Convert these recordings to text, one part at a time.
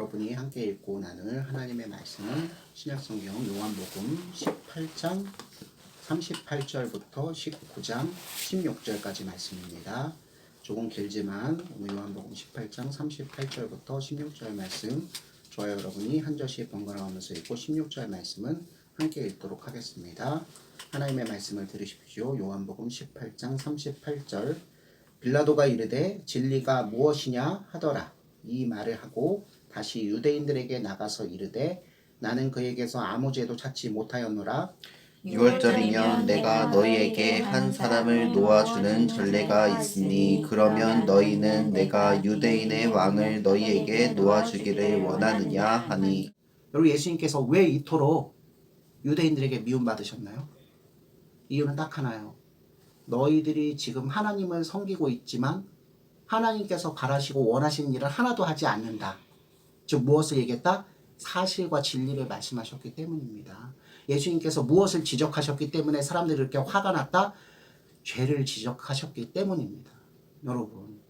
여러분이 함께 읽고 나눌 하나님의 말씀은 신약성경 요한복음 18장 38절부터 19장 16절까지 말씀입니다. 조금 길지만 오늘 요한복음 18장 38절부터 16절 말씀 저와 여러분이 한 절씩 번갈아 가면서 읽고 16절 말씀은 함께 읽도록 하겠습니다. 하나님의 말씀을 들으십시오. 요한복음 18장 38절 빌라도가 이르되 진리가 무엇이냐 하더라. 이 말을 하고 다시 유대인들에게 나가서 이르되 나는 그에게서 아무 죄도 찾지 못하였노라. 6월절이면 내가 너희에게 한 사람을 놓아주는 전례가 있으니 그러면 너희는 내가 유대인의 왕을 너희에게 놓아주기를 원하느냐 하니. 여러분, 예수님께서 왜 이토록 유대인들에게 미움받으셨나요? 이유는 딱 하나요. 너희들이 지금 하나님을 섬기고 있지만 하나님께서 바라시고 원하시는 일을 하나도 하지 않는다. 즉 무엇을 얘기했다? 사실과 진리를 말씀하셨기 때문입니다. 예수님께서 무엇을 지적하셨기 때문에 사람들이 이렇게 화가 났다? 죄를 지적하셨기 때문입니다. 여러분,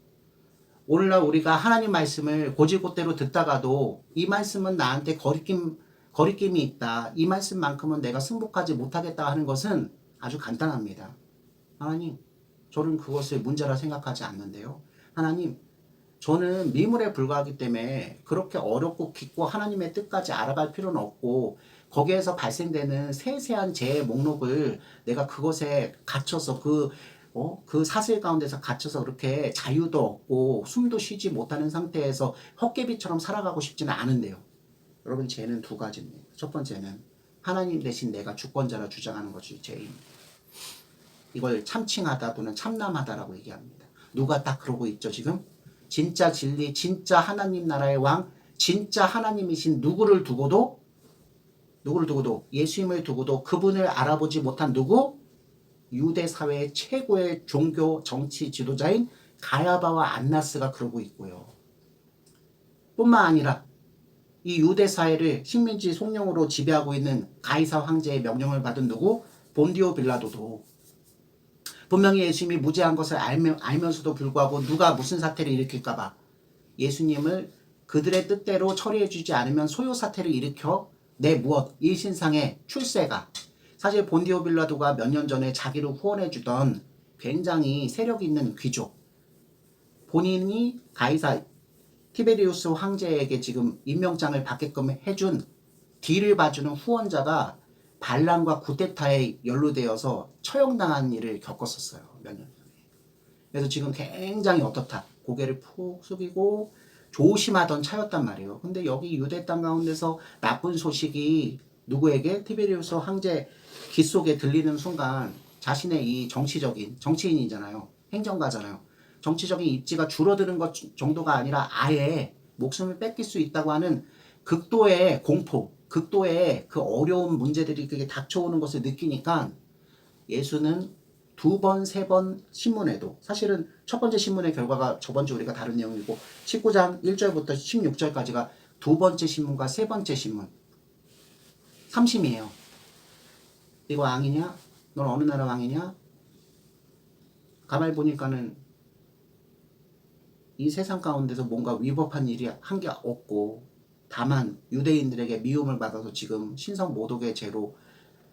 오늘날 우리가 하나님 말씀을 고지고대로 듣다가도 이 말씀은 나한테 거리낌이 있다. 이 말씀만큼은 내가 승복하지 못하겠다 하는 것은 아주 간단합니다. 하나님, 저는 그것을 문제라 생각하지 않는데요. 하나님, 저는 미물에 불과하기 때문에 그렇게 어렵고 깊고 하나님의 뜻까지 알아갈 필요는 없고 거기에서 발생되는 세세한 죄의 목록을 내가 그것에 갇혀서 그 사슬 가운데서 갇혀서 그렇게 자유도 없고 숨도 쉬지 못하는 상태에서 헛개비처럼 살아가고 싶지는 않은데요. 여러분, 죄는 두 가지입니다. 첫 번째는 하나님 대신 내가 주권자라 주장하는 것이 죄입니다. 이걸 참칭하다 또는 참남하다라고 얘기합니다. 누가 딱 그러고 있죠 지금? 진짜 진리, 진짜 하나님 나라의 왕, 진짜 하나님이신 누구를 두고도 예수님을 두고도 그분을 알아보지 못한 누구? 유대 사회의 최고의 종교 정치 지도자인 가야바와 안나스가 그러고 있고요. 뿐만 아니라 이 유대 사회를 식민지 속령으로 지배하고 있는 가이사 황제의 명령을 받은 누구? 본디오 빌라도도 분명히 예수님이 무죄한 것을 알면서도 불구하고 누가 무슨 사태를 일으킬까봐 예수님을 그들의 뜻대로 처리해주지 않으면 소요 사태를 일으켜 내 무엇 일신상의 출세가 사실 본디오 빌라도가 몇 년 전에 자기를 후원해주던 굉장히 세력 있는 귀족, 본인이 가이사 티베리우스 황제에게 지금 임명장을 받게끔 해준 뒤를 봐주는 후원자가 반란과 쿠데타에 연루되어서 처형당한 일을 겪었었어요. 몇 년 전에. 그래서 지금 굉장히 어떻다. 고개를 푹 숙이고 조심하던 차였단 말이에요. 근데 여기 유대 땅 가운데서 나쁜 소식이 누구에게? 티베리우스 황제 귀 속에 들리는 순간 자신의 이 정치인이잖아요. 행정가잖아요. 정치적인 입지가 줄어드는 것 정도가 아니라 아예 목숨을 뺏길 수 있다고 하는 극도의 공포, 극도의 그 어려운 문제들이 그게 닥쳐오는 것을 느끼니까 예수는 두 번, 세 번 신문에도 사실은 첫 번째 신문의 결과가 저번 주 우리가 다룬 내용이고 19장 1절부터 16절까지가 두 번째 신문과 세 번째 신문 3심이에요. 이거 왕이냐? 넌 어느 나라 왕이냐? 가만히 보니까는 이 세상 가운데서 뭔가 위법한 일이 한 게 없고 다만 유대인들에게 미움을 받아서 지금 신성 모독의 죄로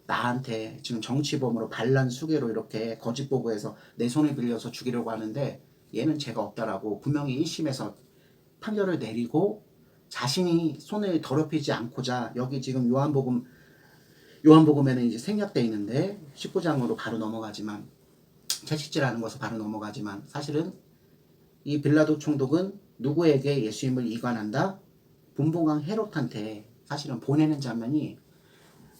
나한테 지금 정치범으로 반란 수괴로 이렇게 거짓 보고해서 내 손을 빌려서 죽이려고 하는데 얘는 죄가 없다라고 분명히 1심에서 판결을 내리고 자신이 손을 더럽히지 않고자 여기 지금 요한복음에는 이제 생략되어 있는데 19장으로 바로 넘어가지만 채찍질하는 것을 바로 넘어가지만 사실은 이 빌라도 총독은 누구에게 예수님을 이관한다? 분봉왕 헤롯한테 사실은 보내는 장면이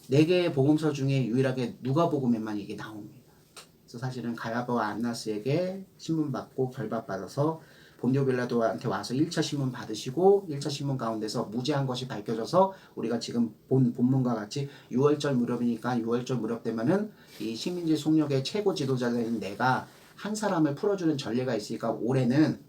4개의 복음서 중에 유일하게 누가복음에만 이게 나옵니다. 그래서 사실은 가야바와 안나스에게 신문 받고 결박받아서 본디오 빌라도한테 와서 1차 신문 받으시고 1차 신문 가운데서 무죄한 것이 밝혀져서 우리가 지금 본 본문과 같이 6월절 무렵이니까 6월절 무렵 되면은 이 식민지 속력의 최고 지도자인 내가 한 사람을 풀어주는 전례가 있으니까 올해는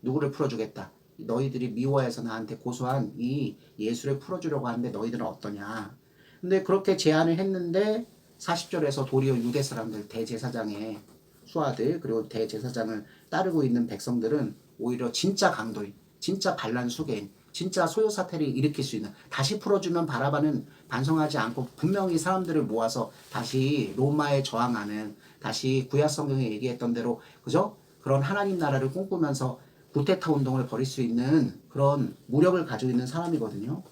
누구를 풀어주겠다. 너희들이 미워해서 나한테 고소한 이 예수를 풀어주려고 하는데 너희들은 어떠냐. 근데 그렇게 제안을 했는데 40절에서 도리어 유대 사람들 대제사장의 수하들 그리고 대제사장을 따르고 있는 백성들은 오히려 진짜 강도인 진짜 반란 수괴인 진짜 소요 사태를 일으킬 수 있는, 다시 풀어주면 바라바는 반성하지 않고 분명히 사람들을 모아서 다시 로마에 저항하는, 다시 구약 성경에 얘기했던 대로 그죠? 그런 하나님 나라를 꿈꾸면서 구테타 운동을 벌일 수 있는 그런 무력을 가지고 있는 사람이거든요.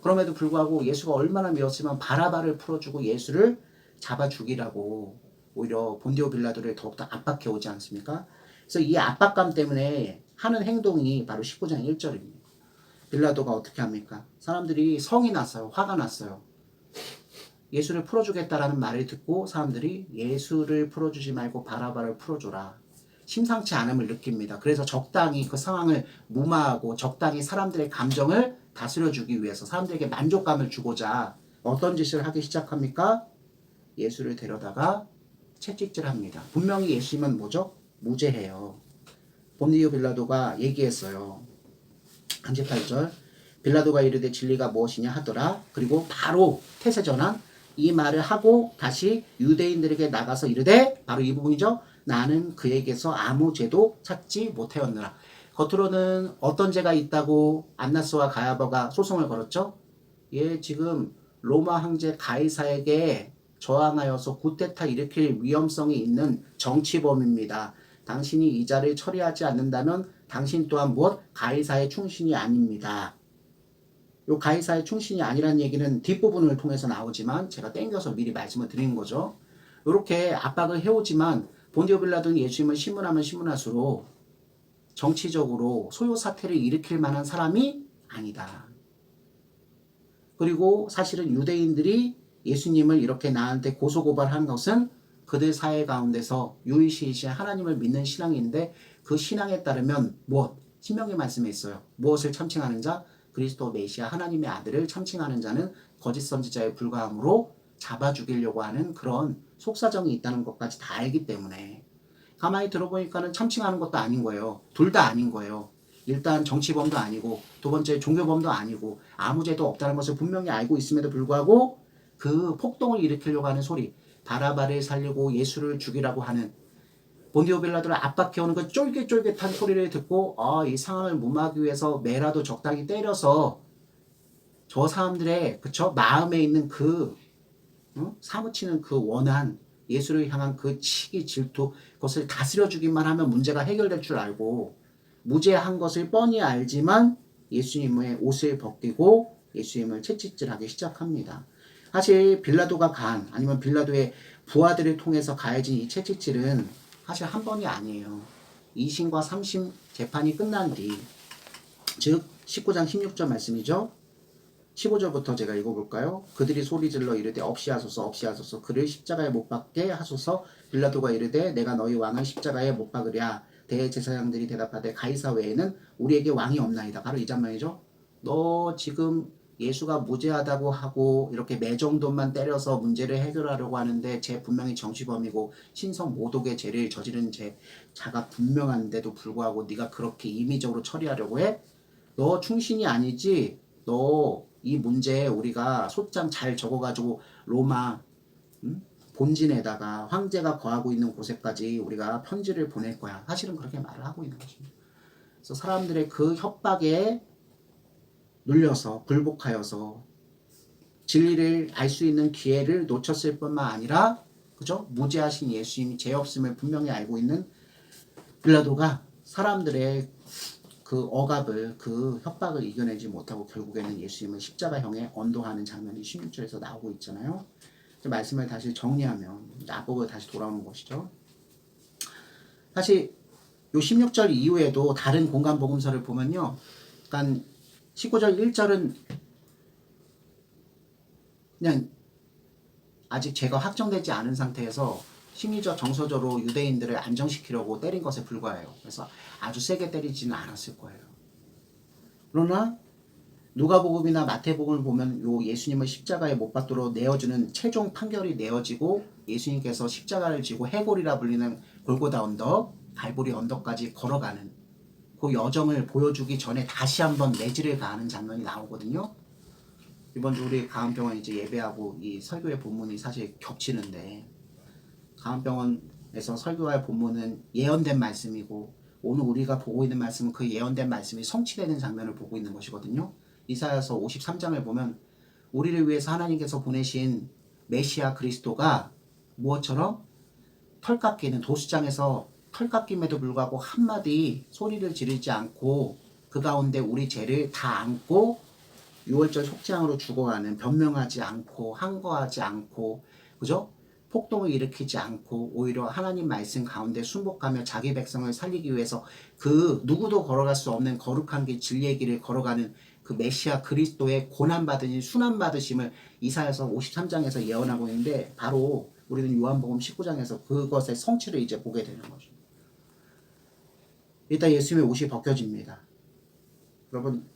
그럼에도 불구하고 예수가 얼마나 미웠으면 바라바를 풀어주고 예수를 잡아 죽이라고 오히려 본디오 빌라도를 더욱더 압박해 오지 않습니까? 그래서 이 압박감 때문에 하는 행동이 바로 19장 1절입니다. 빌라도가 어떻게 합니까? 사람들이 성이 났어요. 화가 났어요. 예수를 풀어주겠다라는 말을 듣고 사람들이 예수를 풀어주지 말고 바라바를 풀어줘라. 심상치 않음을 느낍니다. 그래서 적당히 그 상황을 무마하고 적당히 사람들의 감정을 다스려주기 위해서 사람들에게 만족감을 주고자 어떤 짓을 하기 시작합니까? 예수를 데려다가 채찍질합니다. 분명히 예수님은 뭐죠? 무죄해요. 본디오 빌라도가 얘기했어요. 38절 빌라도가 이르되 진리가 무엇이냐 하더라. 그리고 바로 태세전환 이 말을 하고 다시 유대인들에게 나가서 이르되 바로 이 부분이죠. 나는 그에게서 아무 죄도 찾지 못하였느라. 겉으로는 어떤 죄가 있다고 안나스와 가야바가 소송을 걸었죠. 예, 지금 로마 황제 가이사에게 저항하여서 구테타 일으킬 위험성이 있는 정치범입니다. 당신이 이 자를 처리하지 않는다면 당신 또한 무엇? 가이사의 충신이 아닙니다. 요 가이사의 충신이 아니라는 얘기는 뒷부분을 통해서 나오지만 제가 땡겨서 미리 말씀을 드리는 거죠. 이렇게 압박을 해오지만 본디오 빌라도는 예수님을 신문하면 신문할수록 정치적으로 소요 사태를 일으킬 만한 사람이 아니다. 그리고 사실은 유대인들이 예수님을 이렇게 나한테 고소고발한 것은 그들 사회 가운데서 유일시이신 하나님을 믿는 신앙인데 그 신앙에 따르면 무엇? 신명기 말씀에 있어요. 무엇을 참칭하는 자? 그리스도 메시아 하나님의 아들을 참칭하는 자는 거짓 선지자에 불과하므로 잡아 죽이려고 하는 그런 속사정이 있다는 것까지 다 알기 때문에 가만히 들어보니까는 참칭하는 것도 아닌 거예요. 둘 다 아닌 거예요. 일단 정치범도 아니고 두 번째 종교범도 아니고 아무 죄도 없다는 것을 분명히 알고 있음에도 불구하고 그 폭동을 일으키려고 하는 소리, 바라바를 살리고 예수를 죽이라고 하는 본디오 빌라도를 압박해오는 그 쫄깃쫄깃한 소리를 듣고 이 상황을 무마하기 위해서 매라도 적당히 때려서 저 사람들의 그쵸 마음에 있는 그 사무치는 그 원한 예수를 향한 그 치기 질투 그것을 다스려 주기만 하면 문제가 해결될 줄 알고 무죄한 것을 뻔히 알지만 예수님의 옷을 벗기고 예수님을 채찍질하기 시작합니다. 사실 빌라도가 간 아니면 빌라도의 부하들을 통해서 가해진 이 채찍질은 사실 한 번이 아니에요. 2심과 3심 재판이 끝난 뒤, 즉 19장 16절 말씀이죠. 15절부터 제가 읽어볼까요? 그들이 소리질러 이르되 없이 하소서 없이 하소서 그를 십자가에 못 박게 하소서. 빌라도가 이르되 내가 너희 왕을 십자가에 못 박으랴. 대제사장들이 대답하되 가이사 외에는 우리에게 왕이 없나이다. 바로 이 장면이죠. 너 지금 예수가 무죄하다고 하고 이렇게 매정도만 때려서 문제를 해결하려고 하는데 쟤 분명히 정치범이고 신성 모독의 죄를 저지른 자가 분명한데도 불구하고 네가 그렇게 임의적으로 처리하려고 해? 너 충신이 아니지? 너 이 문제에 우리가 소장 잘 적어가지고 로마 본진에다가 황제가 거하고 있는 곳에까지 우리가 편지를 보낼 거야. 사실은 그렇게 말을 하고 있는 것입니다. 그래서 사람들의 그 협박에 눌려서 굴복하여서 진리를 알 수 있는 기회를 놓쳤을 뿐만 아니라 그죠? 무죄하신 예수님이 죄 없음을 분명히 알고 있는 빌라도가 사람들의 그 억압을 그 협박을 이겨내지 못하고 결국에는 예수님을 십자가형에 언도하는 장면이 16절에서 나오고 있잖아요. 말씀을 다시 정리하면 야곱을 다시 돌아오는 것이죠. 사실 요 16절 이후에도 다른 공간 복음서를 보면요. 그러니까 19절 1절은 그냥 아직 죄가 확정되지 않은 상태에서 심리적 정서적으로 유대인들을 안정시키려고 때린 것에 불과해요. 그래서 아주 세게 때리지는 않았을 거예요. 그러나 누가복음이나 마태복음을 보면 요 예수님을 십자가에 못 박도록 내어주는 최종 판결이 내어지고 예수님께서 십자가를 지고 해골이라 불리는 골고다 언덕, 갈보리 언덕까지 걸어가는 그 여정을 보여주기 전에 다시 한번 매질을 가하는 장면이 나오거든요. 이번 주 우리 가암병원 이제 예배하고 이 설교의 본문이 사실 겹치는데 가암병원에서 설교할 본문은 예언된 말씀이고 오늘 우리가 보고 있는 말씀은 그 예언된 말씀이 성취되는 장면을 보고 있는 것이거든요. 이사야서 53장을 보면 우리를 위해서 하나님께서 보내신 메시아 그리스도가 무엇처럼 털깎이는 도수장에서 털깎임에도 불구하고 한마디 소리를 지르지 않고 그 가운데 우리 죄를 다 안고 6월절 속죄양으로 죽어가는, 변명하지 않고 항거하지 않고, 그죠? 폭동을 일으키지 않고 오히려 하나님 말씀 가운데 순복하며 자기 백성을 살리기 위해서 그 누구도 걸어갈 수 없는 거룩한 길 진리의 길을 걸어가는 그 메시아 그리스도의 고난받으신 순환받으심을 이사야서 53장에서 예언하고 있는데, 바로 우리는 요한복음 19장에서 그것의 성취를 이제 보게 되는 거죠. 일단 예수님의 옷이 벗겨집니다. 여러분,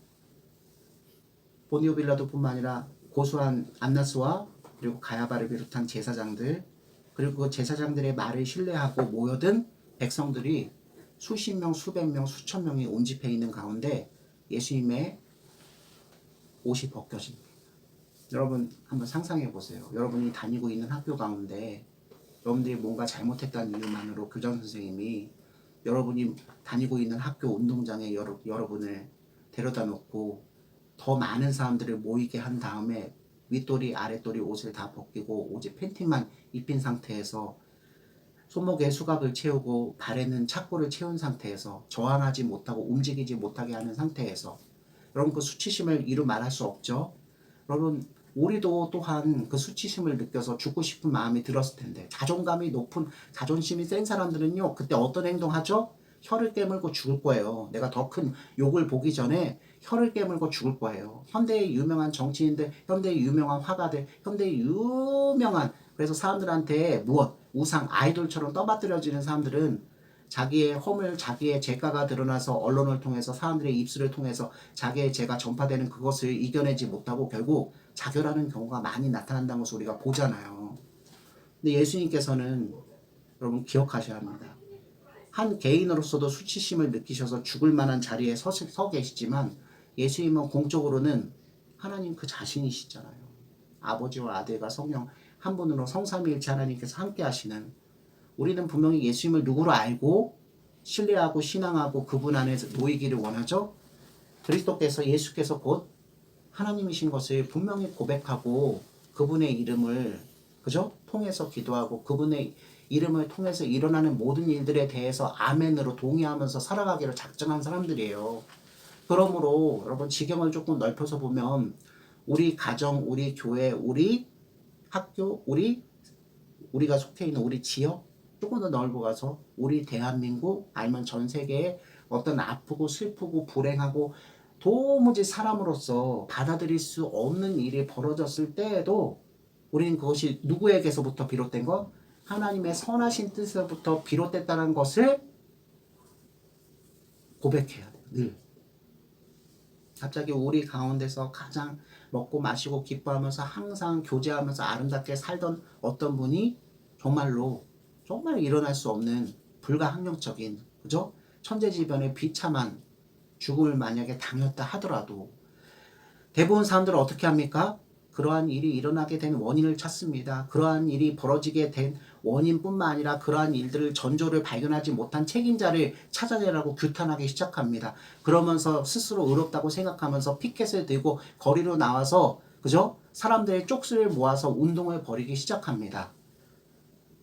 본디오 빌라도뿐만 아니라 고소한 안나스와 그리고 가야바를 비롯한 제사장들, 그리고 그 제사장들의 말을 신뢰하고 모여든 백성들이 수십 명, 수백 명, 수천 명이 온집해 있는 가운데 예수님의 옷이 벗겨집니다. 여러분 한번 상상해 보세요. 여러분이 다니고 있는 학교 가운데 여러분들이 뭔가 잘못했다는 이유만으로 교장 선생님이 여러분이 다니고 있는 학교 운동장에 여러분을 데려다 놓고 더 많은 사람들을 모이게 한 다음에 윗도리 아랫도리 옷을 다 벗기고 오직 팬티만 입힌 상태에서 손목에 수갑을 채우고 발에는 착고를 채운 상태에서 저항하지 못하고 움직이지 못하게 하는 상태에서, 여러분 그 수치심을 이루 말할 수 없죠. 여러분 우리도 또한 그 수치심을 느껴서 죽고 싶은 마음이 들었을 텐데, 자존감이 높은, 자존심이 센 사람들은요 그때 어떤 행동하죠? 혀를 깨물고 죽을 거예요. 내가 더 큰 욕을 보기 전에 혀를 깨물고 죽을 거예요. 현대의 유명한 정치인들, 현대의 유명한 화가들, 현대의 유명한, 그래서 사람들한테 무엇? 우상, 아이돌처럼 떠받들여지는 사람들은 자기의 허물, 자기의 죄가가 드러나서 언론을 통해서 사람들의 입술을 통해서 자기의 죄가 전파되는 그것을 이겨내지 못하고 결국 자결하는 경우가 많이 나타난다는 것을 우리가 보잖아요. 근데 예수님께서는 여러분 기억하셔야 합니다. 한 개인으로서도 수치심을 느끼셔서 죽을 만한 자리에 서 계시지만 예수님은 공적으로는 하나님 그 자신이시잖아요. 아버지와 아들과 성령 한 분으로 성삼위일체 하나님께서 함께 하시는, 우리는 분명히 예수님을 누구로 알고 신뢰하고 신앙하고 그분 안에서 놓이기를 원하죠. 그리스도께서, 예수께서 곧 하나님이신 것을 분명히 고백하고 그분의 이름을, 그죠? 통해서 기도하고 그분의 이름을 통해서 일어나는 모든 일들에 대해서 아멘으로 동의하면서 살아가기로 작정한 사람들이에요. 그러므로 여러분 지경을 조금 넓혀서 보면 우리 가정, 우리 교회, 우리 학교, 우리가 속해 있는 우리 지역, 조금 더 넓어 가서 우리 대한민국 아니면 전 세계에 어떤 아프고 슬프고 불행하고 도무지 사람으로서 받아들일 수 없는 일이 벌어졌을 때에도 우리는 그것이 누구에게서부터 비롯된 것? 하나님의 선하신 뜻에서부터 비롯됐다는 것을 고백해야 돼요. 늘. 갑자기 우리 가운데서 가장 먹고 마시고 기뻐하면서 항상 교제하면서 아름답게 살던 어떤 분이 정말로 정말 일어날 수 없는 불가항력적인, 그죠? 천재지변의 비참한 죽음을 만약에 당했다 하더라도 대부분 사람들은 어떻게 합니까? 그러한 일이 일어나게 된 원인을 찾습니다. 그러한 일이 벌어지게 된 원인뿐만 아니라 그러한 일들을 전조를 발견하지 못한 책임자를 찾아내라고 규탄하기 시작합니다. 그러면서 스스로 의롭다고 생각하면서 피켓을 들고 거리로 나와서, 그죠? 사람들의 쪽수를 모아서 운동을 벌이기 시작합니다.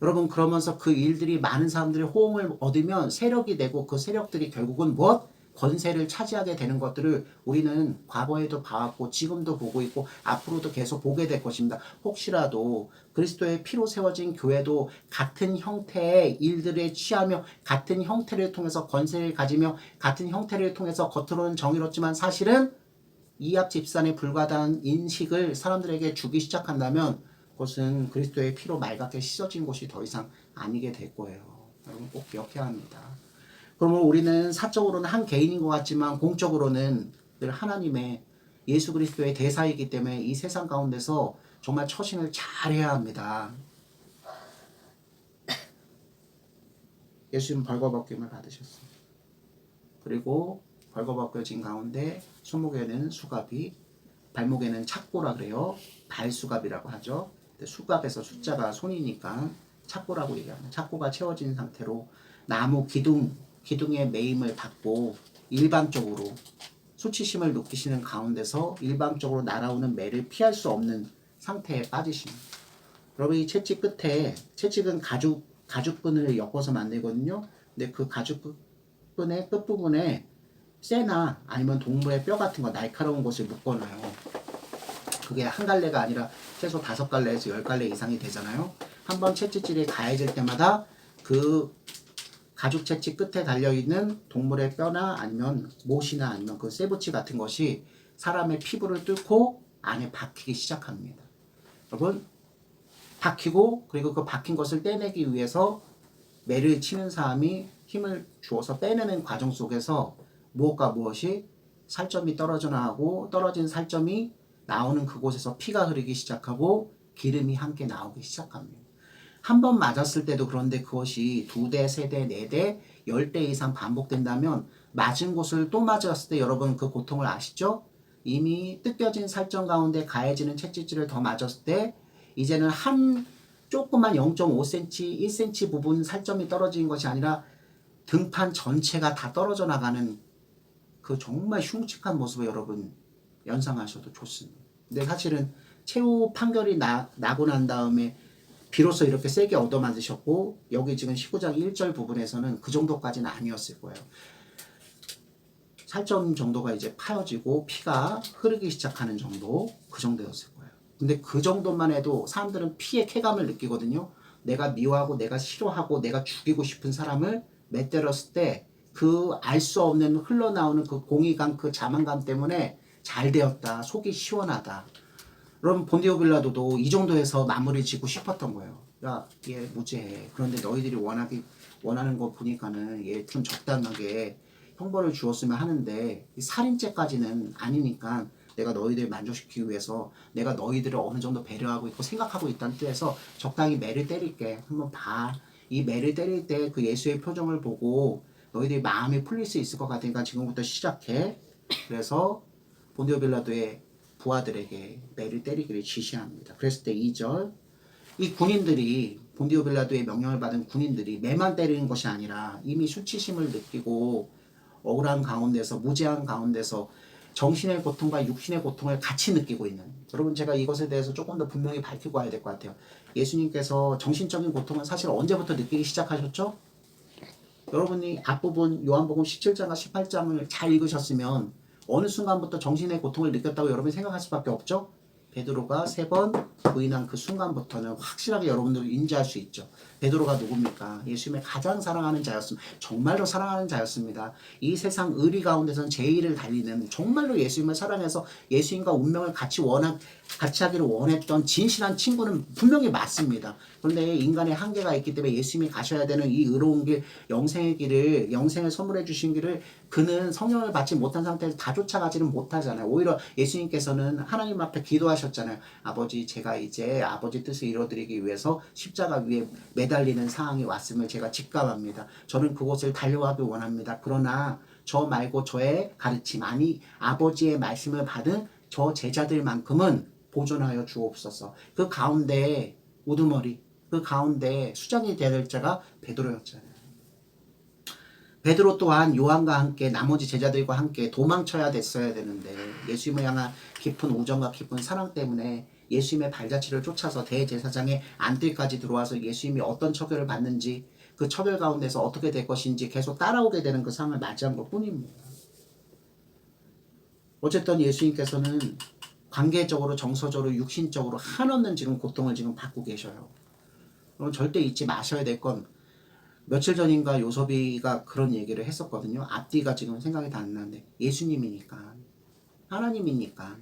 여러분 그러면서 그 일들이 많은 사람들의 호응을 얻으면 세력이 되고 그 세력들이 결국은 무엇? 권세를 차지하게 되는 것들을 우리는 과거에도 봐왔고 지금도 보고 있고 앞으로도 계속 보게 될 것입니다. 혹시라도 그리스도의 피로 세워진 교회도 같은 형태의 일들에 취하며 같은 형태를 통해서 권세를 가지며 같은 형태를 통해서 겉으로는 정의롭지만 사실은 이합 집산에 불과하다는 인식을 사람들에게 주기 시작한다면 그것은 그리스도의 피로 맑게 씻어진 곳이 더 이상 아니게 될 거예요. 여러분 꼭 기억해야 합니다. 그러면 우리는 사적으로는 한 개인인 것 같지만 공적으로는 늘 하나님의 예수 그리스도의 대사이기 때문에 이 세상 가운데서 정말 처신을 잘해야 합니다. 예수님 벌거벗김을 받으셨습니다. 그리고 벌거벗겨진 가운데 손목에는 수갑이, 발목에는 착고라 그래요. 발수갑이라고 하죠. 수갑에서 숫자가 손이니까 착고라고 얘기합니다. 착고가 채워진 상태로 나무 기둥, 기둥의 매임을 받고 일방적으로 수치심을 느끼시는 가운데서 일방적으로 날아오는 매를 피할 수 없는 상태에 빠지십니다. 여러분 이 채찍 끝에 채찍은 가죽끈을 엮어서 만들거든요. 근데 그 가죽끈의 끝부분에 쇠나 아니면 동물의 뼈 같은 거 날카로운 것을 묶어놔요. 그게 한 갈래가 아니라 최소 5갈래에서 10갈래 이상이 되잖아요. 한번 채찍질이 가해질 때마다 그 가죽 채찍 끝에 달려있는 동물의 뼈나 아니면 못이나 아니면 그 쇠붙이 같은 것이 사람의 피부를 뚫고 안에 박히기 시작합니다. 여러분 박히고 그리고 그 박힌 것을 떼내기 위해서 매를 치는 사람이 힘을 주어서 빼내는 과정 속에서 무엇과 무엇이 살점이 떨어져 나가고 떨어진 살점이 나오는 그곳에서 피가 흐르기 시작하고 기름이 함께 나오기 시작합니다. 한 번 맞았을 때도 그런데 그것이 2대, 3대, 4대, 10대 이상 반복된다면 맞은 곳을 또 맞았을 때 여러분 그 고통을 아시죠? 이미 뜯겨진 살점 가운데 가해지는 채찍질을 더 맞았을 때 이제는 한 조그만 0.5cm, 1cm 부분 살점이 떨어진 것이 아니라 등판 전체가 다 떨어져 나가는 그 정말 흉측한 모습을 여러분 연상하셔도 좋습니다. 근데 사실은 최후 판결이 나고 난 다음에 비로소 이렇게 세게 얻어맞으셨고 여기 지금 19장 1절 부분에서는 그 정도까지는 아니었을 거예요. 살점 정도가 이제 파여지고 피가 흐르기 시작하는 정도, 그 정도였을 거예요. 근데 그 정도만 해도 사람들은 피의 쾌감을 느끼거든요. 내가 미워하고 내가 싫어하고 내가 죽이고 싶은 사람을 맷때렸을 때 그 알 수 없는 흘러나오는 그 공의감, 그 자만감 때문에 잘 되었다, 속이 시원하다. 그럼 본디오 빌라도도 이 정도에서 마무리 짓고 싶었던 거예요. 야, 얘 무죄해. 그런데 너희들이 원하는 거 보니까는 얘 좀 적당하게 형벌을 주었으면 하는데 살인죄까지는 아니니까 내가 너희들 만족시키기 위해서 내가 너희들을 어느 정도 배려하고 있고 생각하고 있다는 뜻에서 적당히 매를 때릴게. 한번 봐. 이 매를 때릴 때 그 예수의 표정을 보고 너희들이 마음이 풀릴 수 있을 것 같으니까 지금부터 시작해. 그래서 본디오 빌라도의 부하들에게 매를 때리기를 지시합니다. 그랬을 때 2절 이 군인들이 본디오 빌라도의 명령을 받은 군인들이 매만 때리는 것이 아니라 이미 수치심을 느끼고 억울한 가운데서 무죄한 가운데서 정신의 고통과 육신의 고통을 같이 느끼고 있는 여러분 제가 이것에 대해서 조금 더 분명히 밝히고 와야 될 것 같아요. 예수님께서 정신적인 고통은 사실 언제부터 느끼기 시작하셨죠? 여러분이 앞부분 요한복음 17장과 18장을 잘 읽으셨으면 어느 순간부터 정신의 고통을 느꼈다고 여러분이 생각할 수밖에 없죠? 베드로가 3번 부인한 그 순간부터는 확실하게 여러분들 인지할 수 있죠. 베드로가 누굽니까? 예수님의 가장 사랑하는 자였습니다. 정말로 사랑하는 자였습니다. 이 세상 의리 가운데서는 제일을 달리는 정말로 예수님을 사랑해서 예수님과 운명을 같이 하기를 원했던 진실한 친구는 분명히 맞습니다. 그런데 인간의 한계가 있기 때문에 예수님이 가셔야 되는 이 의로운 길, 영생의 길을, 영생을 선물해 주신 길을 그는 성령을 받지 못한 상태에서 다 쫓아가지는 못하잖아요. 오히려 예수님께서는 하나님 앞에 기도하셨잖아요. 아버지, 제가 이제 아버지 뜻을 이루어드리기 위해서 십자가 위에 매달리는 상황이 왔음을 제가 직감합니다. 저는 그곳을 달려가길 원합니다. 그러나 저 말고 저의 가르침, 아니 아버지의 말씀을 받은 저 제자들만큼은 보존하여 주옵소서. 그 가운데 우두머리, 그 가운데 수장이 될 자가 베드로였잖아요. 베드로 또한 요한과 함께 나머지 제자들과 함께 도망쳐야 됐어야 되는데 예수님을 향한 깊은 우정과 깊은 사랑 때문에 예수님의 발자취를 쫓아서 대제사장의 안뜰까지 들어와서 예수님이 어떤 처벌을 받는지 그 처벌 가운데서 어떻게 될 것인지 계속 따라오게 되는 그 상황을 맞이한 것 뿐입니다. 어쨌든 예수님께서는 관계적으로 정서적으로 육신적으로 한없는 지금 고통을 지금 받고 계셔요. 그럼 절대 잊지 마셔야 될 건 며칠 전인가 요섭이가 그런 얘기를 했었거든요. 앞뒤가 지금 생각이 다 안 나는데 예수님이니까 하나님이니까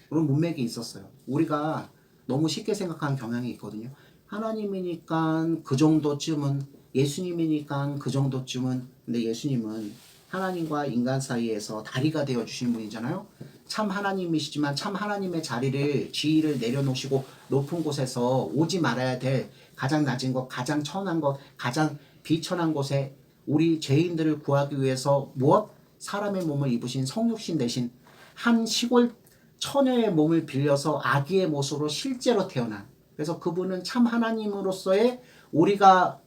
그런 문맥이 있었어요. 우리가 너무 쉽게 생각하는 경향이 있거든요. 하나님이니까 그 정도쯤은 예수님이니까 그 정도쯤은 근데 예수님은 하나님과 인간 사이에서 다리가 되어 주신 분이잖아요. 참 하나님이시지만 참 하나님의 자리를 지위를 내려놓으시고 높은 곳에서 오지 말아야 될 가장 낮은 것, 가장 천한 것, 가장 비천한 곳에 우리 죄인들을 구하기 위해서 무엇? 사람의 몸을 입으신 성육신 대신 한 시골 처녀의 몸을 빌려서 아기의 모습으로 실제로 태어난 그래서 그분은 참 하나님으로서의 우리가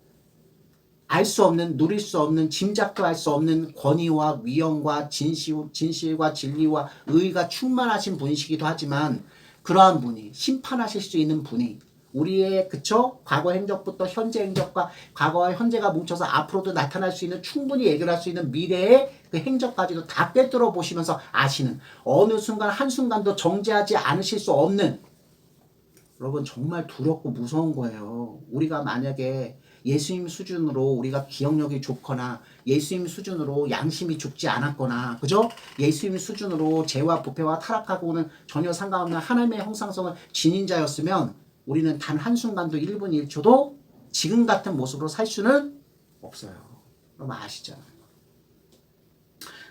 알 수 없는, 누릴 수 없는, 짐작도 할 수 없는 권위와 위엄과 진실과 진리와 의가 충만하신 분이시기도 하지만 그러한 분이 심판하실 수 있는 분이 우리의 그쵸? 과거 행적부터 현재 행적과 과거와 현재가 뭉쳐서 앞으로도 나타날 수 있는 충분히 해결할 수 있는 미래의 그 행적까지도 다 꿰뚫어 보시면서 아시는 어느 순간 한순간도 정죄하지 않으실 수 없는 여러분 정말 두렵고 무서운 거예요. 우리가 만약에 예수님 수준으로 우리가 기억력이 좋거나 예수님 수준으로 양심이 죽지 않았거나 그죠? 예수님 수준으로 죄와 부패와 타락하고는 전혀 상관없는 하나님의 형상성을 지닌 자였으면 우리는 단 한순간도 1분 1초도 지금 같은 모습으로 살 수는 없어요. 여러분 아시죠?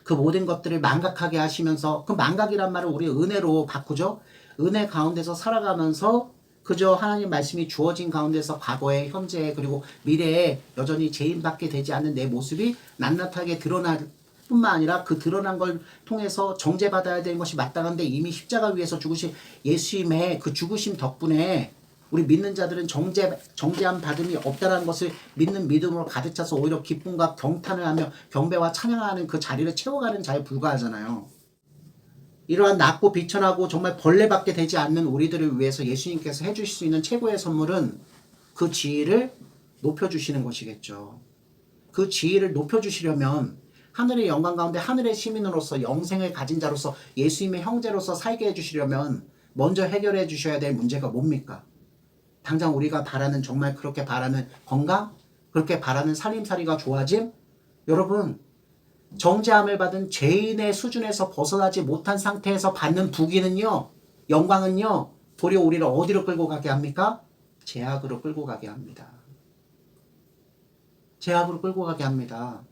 그 모든 것들을 망각하게 하시면서 그 망각이란 말을 우리 은혜로 바꾸죠. 은혜 가운데서 살아가면서 그저 하나님 말씀이 주어진 가운데서 과거에 현재에 그리고 미래에 여전히 죄인받게 되지 않는 내 모습이 낱낱하게 드러날 뿐만 아니라 그 드러난 걸 통해서 정죄받아야 되는 것이 마땅한데 이미 십자가 위에서 죽으신 예수님의 그 죽으심 덕분에 우리 믿는 자들은 정죄함 받음이 없다는 것을 믿는 믿음으로 가득 차서 오히려 기쁨과 경탄을 하며 경배와 찬양하는 그 자리를 채워가는 자에 불과하잖아요. 이러한 낮고 비천하고 정말 벌레밖에 되지 않는 우리들을 위해서 예수님께서 해주실 수 있는 최고의 선물은 그 지위를 높여주시는 것이겠죠. 그 지위를 높여주시려면 하늘의 영광 가운데 하늘의 시민으로서 영생을 가진 자로서 예수님의 형제로서 살게 해주시려면 먼저 해결해 주셔야 될 문제가 뭡니까? 당장 우리가 바라는 정말 그렇게 바라는 건강? 그렇게 바라는 살림살이가 좋아짐? 여러분 정죄함을 받은 죄인의 수준에서 벗어나지 못한 상태에서 받는 부귀는요 영광은요 도리어 우리를 어디로 끌고 가게 합니까? 죄악으로 끌고 가게 합니다. 죄악으로 끌고 가게 합니다.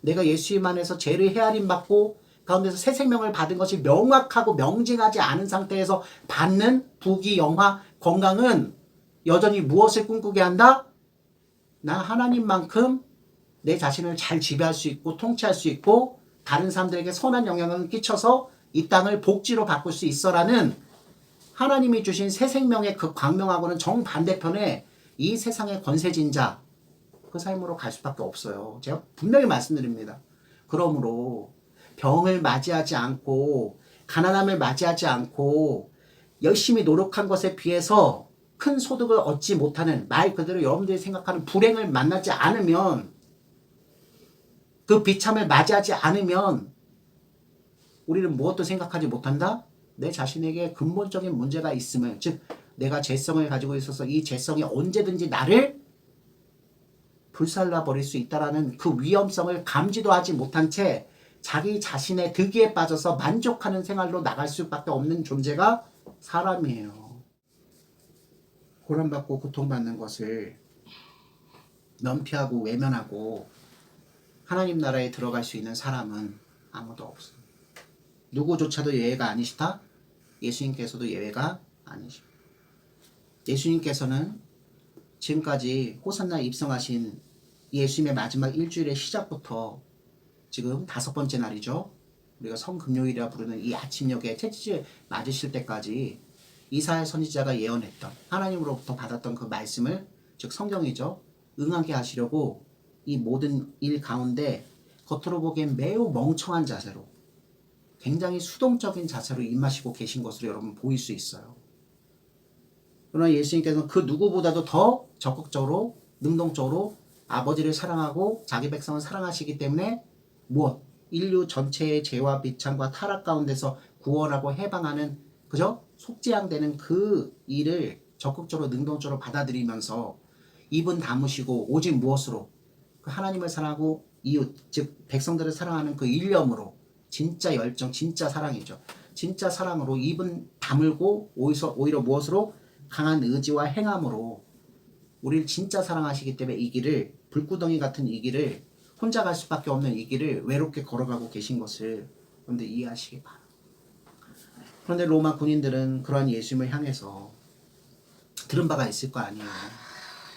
내가 예수님 안에서 죄를 헤아림 받고 가운데서 새 생명을 받은 것이 명확하고 명징하지 않은 상태에서 받는 부귀, 영화, 건강은 여전히 무엇을 꿈꾸게 한다? 나 하나님만큼 내 자신을 잘 지배할 수 있고 통치할 수 있고 다른 사람들에게 선한 영향을 끼쳐서 이 땅을 복지로 바꿀 수 있어라는 하나님이 주신 새 생명의 그 광명하고는 정반대편에 이 세상의 권세진 자 그 삶으로 갈 수밖에 없어요. 제가 분명히 말씀드립니다. 그러므로 병을 맞이하지 않고 가난함을 맞이하지 않고 열심히 노력한 것에 비해서 큰 소득을 얻지 못하는 말 그대로 여러분들이 생각하는 불행을 만나지 않으면 그 비참을 맞이하지 않으면 우리는 무엇도 생각하지 못한다? 내 자신에게 근본적인 문제가 있음을 즉 내가 죄성을 가지고 있어서 이 죄성이 언제든지 나를 불살라 버릴 수 있다라는 그 위험성을 감지도 하지 못한 채 자기 자신의 득기에 빠져서 만족하는 생활로 나갈 수밖에 없는 존재가 사람이에요. 고난받고 고통받는 것을 면피하고 외면하고 하나님 나라에 들어갈 수 있는 사람은 아무도 없어요. 누구조차도 예외가 아니시다? 예수님께서도 예외가 아니십니다. 예수님께서는 지금까지 호산나 입성하신 예수님의 마지막 일주일의 시작부터 지금 5번째 날이죠. 우리가 성금요일이라 부르는 이 아침녘에 채찍을 맞으실 때까지 이사야 선지자가 예언했던 하나님으로부터 받았던 그 말씀을 즉 성경이죠. 응하게 하시려고 이 모든 일 가운데 겉으로 보기엔 매우 멍청한 자세로 굉장히 수동적인 자세로 임하시고 계신 것으로 여러분 보일 수 있어요. 그러나 예수님께서는 그 누구보다도 더 적극적으로 능동적으로 아버지를 사랑하고 자기 백성을 사랑하시기 때문에 무엇? 인류 전체의 죄와 비참과 타락 가운데서 구원하고 해방하는 그죠? 속죄양되는 그 일을 적극적으로 능동적으로 받아들이면서 입은 다무시고 오직 무엇으로? 그 하나님을 사랑하고 이웃 즉 백성들을 사랑하는 그 일념으로 진짜 열정 진짜 사랑이죠. 진짜 사랑으로 입은 다물고 오히려 무엇으로? 강한 의지와 행함으로 우리를 진짜 사랑하시기 때문에 이 길을 불구덩이 같은 이 길을 혼자 갈 수밖에 없는 이 길을 외롭게 걸어가고 계신 것을 여러분들 이해하시기 바랍니다. 그런데 로마 군인들은 그러한 예수님을 향해서 들은 바가 있을 거 아니에요.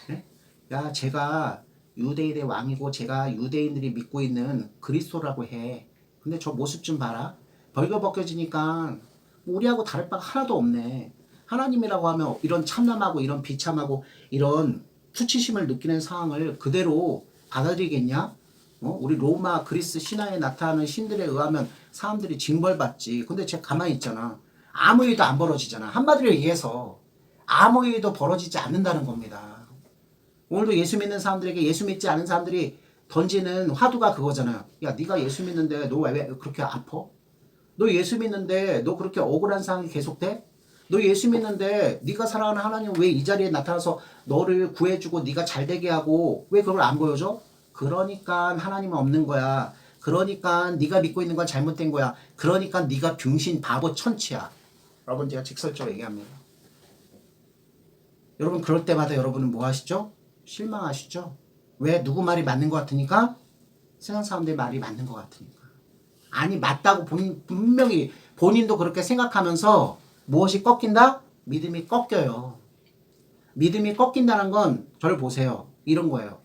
네? 야 제가 유대인의 왕이고 제가 유대인들이 믿고 있는 그리스도라고 해. 근데 저 모습 좀 봐라. 벌거벗겨지니까 우리하고 다를 바가 하나도 없네. 하나님이라고 하면 이런 참남하고 이런 비참하고 이런 수치심을 느끼는 상황을 그대로 받아들이겠냐? 우리 로마 그리스 신화에 나타나는 신들에 의하면 사람들이 징벌받지. 근데 쟤 가만히 있잖아. 아무 일도 안 벌어지잖아. 한마디로 얘기해서 아무 일도 벌어지지 않는다는 겁니다. 오늘도 예수 믿는 사람들에게 예수 믿지 않은 사람들이 던지는 화두가 그거잖아요. 야, 네가 예수 믿는데 너 왜 그렇게 아파? 너 예수 믿는데 너 그렇게 억울한 상황이 계속돼? 너 예수 믿는데 네가 사랑하는 하나님 왜 이 자리에 나타나서 너를 구해주고 네가 잘되게 하고 왜 그걸 안 보여줘? 그러니까 하나님은 없는 거야. 그러니까 네가 믿고 있는 건 잘못된 거야. 그러니까 네가 병신 바보 천치야. 여러분 제가 직설적으로 얘기합니다. 여러분 그럴 때마다 여러분은 뭐 하시죠? 실망하시죠? 왜? 누구 말이 맞는 것 같으니까? 세상 사람들 말이 맞는 것 같으니까. 아니 맞다고 분명히 본인도 그렇게 생각하면서 무엇이 꺾인다? 믿음이 꺾여요. 믿음이 꺾인다는 건 저를 보세요. 이런 거예요.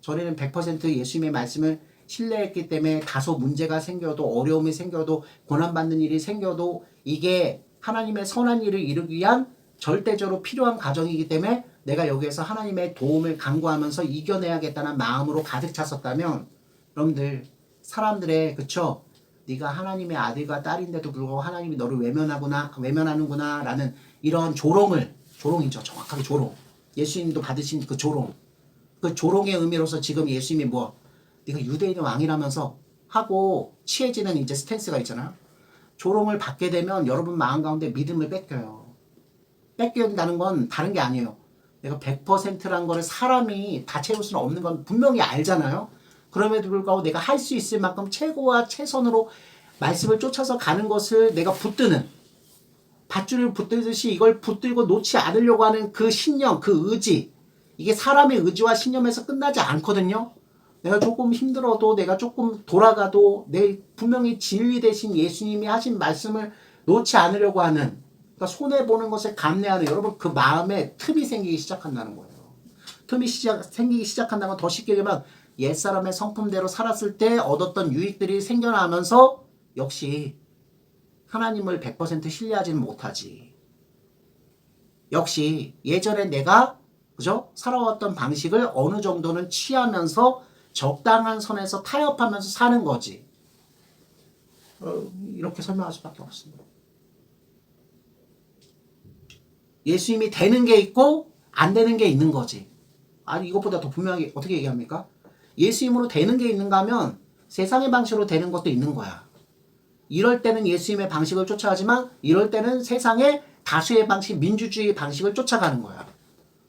저희는 100% 예수님의 말씀을 신뢰했기 때문에 다소 문제가 생겨도 어려움이 생겨도 고난받는 일이 생겨도 이게 하나님의 선한 일을 이루기 위한 절대적으로 필요한 과정이기 때문에 내가 여기에서 하나님의 도움을 간구하면서 이겨내야겠다는 마음으로 가득 찼었다면 여러분들 사람들의 그쵸? 네가 하나님의 아들과 딸인데도 불구하고 하나님이 너를 외면하는구나 라는 이런 조롱이죠. 정확하게 조롱. 예수님도 받으신 그 조롱. 그 조롱의 의미로서 지금 예수님이 뭐 네가 유대인의 왕이라면서 하고 취해지는 이제 스탠스가 있잖아요. 조롱을 받게 되면 여러분 마음 가운데 믿음을 뺏겨요. 뺏긴다는 건 다른 게 아니에요. 내가 100%란 거를 사람이 다 채울 수는 없는 건 분명히 알잖아요. 그럼에도 불구하고 내가 할 수 있을 만큼 최고와 최선으로 말씀을 쫓아서 가는 것을 내가 붙드는 밧줄을 붙들듯이 이걸 붙들고 놓지 않으려고 하는 그 신념, 그 의지 이게 사람의 의지와 신념에서 끝나지 않거든요. 내가 조금 힘들어도 내가 조금 돌아가도 내 분명히 진리 대신 예수님이 하신 말씀을 놓지 않으려고 하는 그러니까 손해보는 것을 감내하는 여러분 그 마음에 틈이 생기기 시작한다는 거예요. 틈이 생기기 시작한다는 건 더 쉽게 얘기하면 옛사람의 성품대로 살았을 때 얻었던 유익들이 생겨나면서 역시 하나님을 100% 신뢰하지는 못하지. 역시 예전에 내가 그죠? 살아왔던 방식을 어느 정도는 취하면서 적당한 선에서 타협하면서 사는 거지. 이렇게 설명할 수밖에 없습니다. 예수님이 되는 게 있고 안 되는 게 있는 거지. 아니 이것보다 더 분명하게 어떻게 얘기합니까? 예수님으로 되는 게 있는가 하면 세상의 방식으로 되는 것도 있는 거야. 이럴 때는 예수님의 방식을 쫓아가지만 이럴 때는 세상의 다수의 방식, 민주주의 방식을 쫓아가는 거야.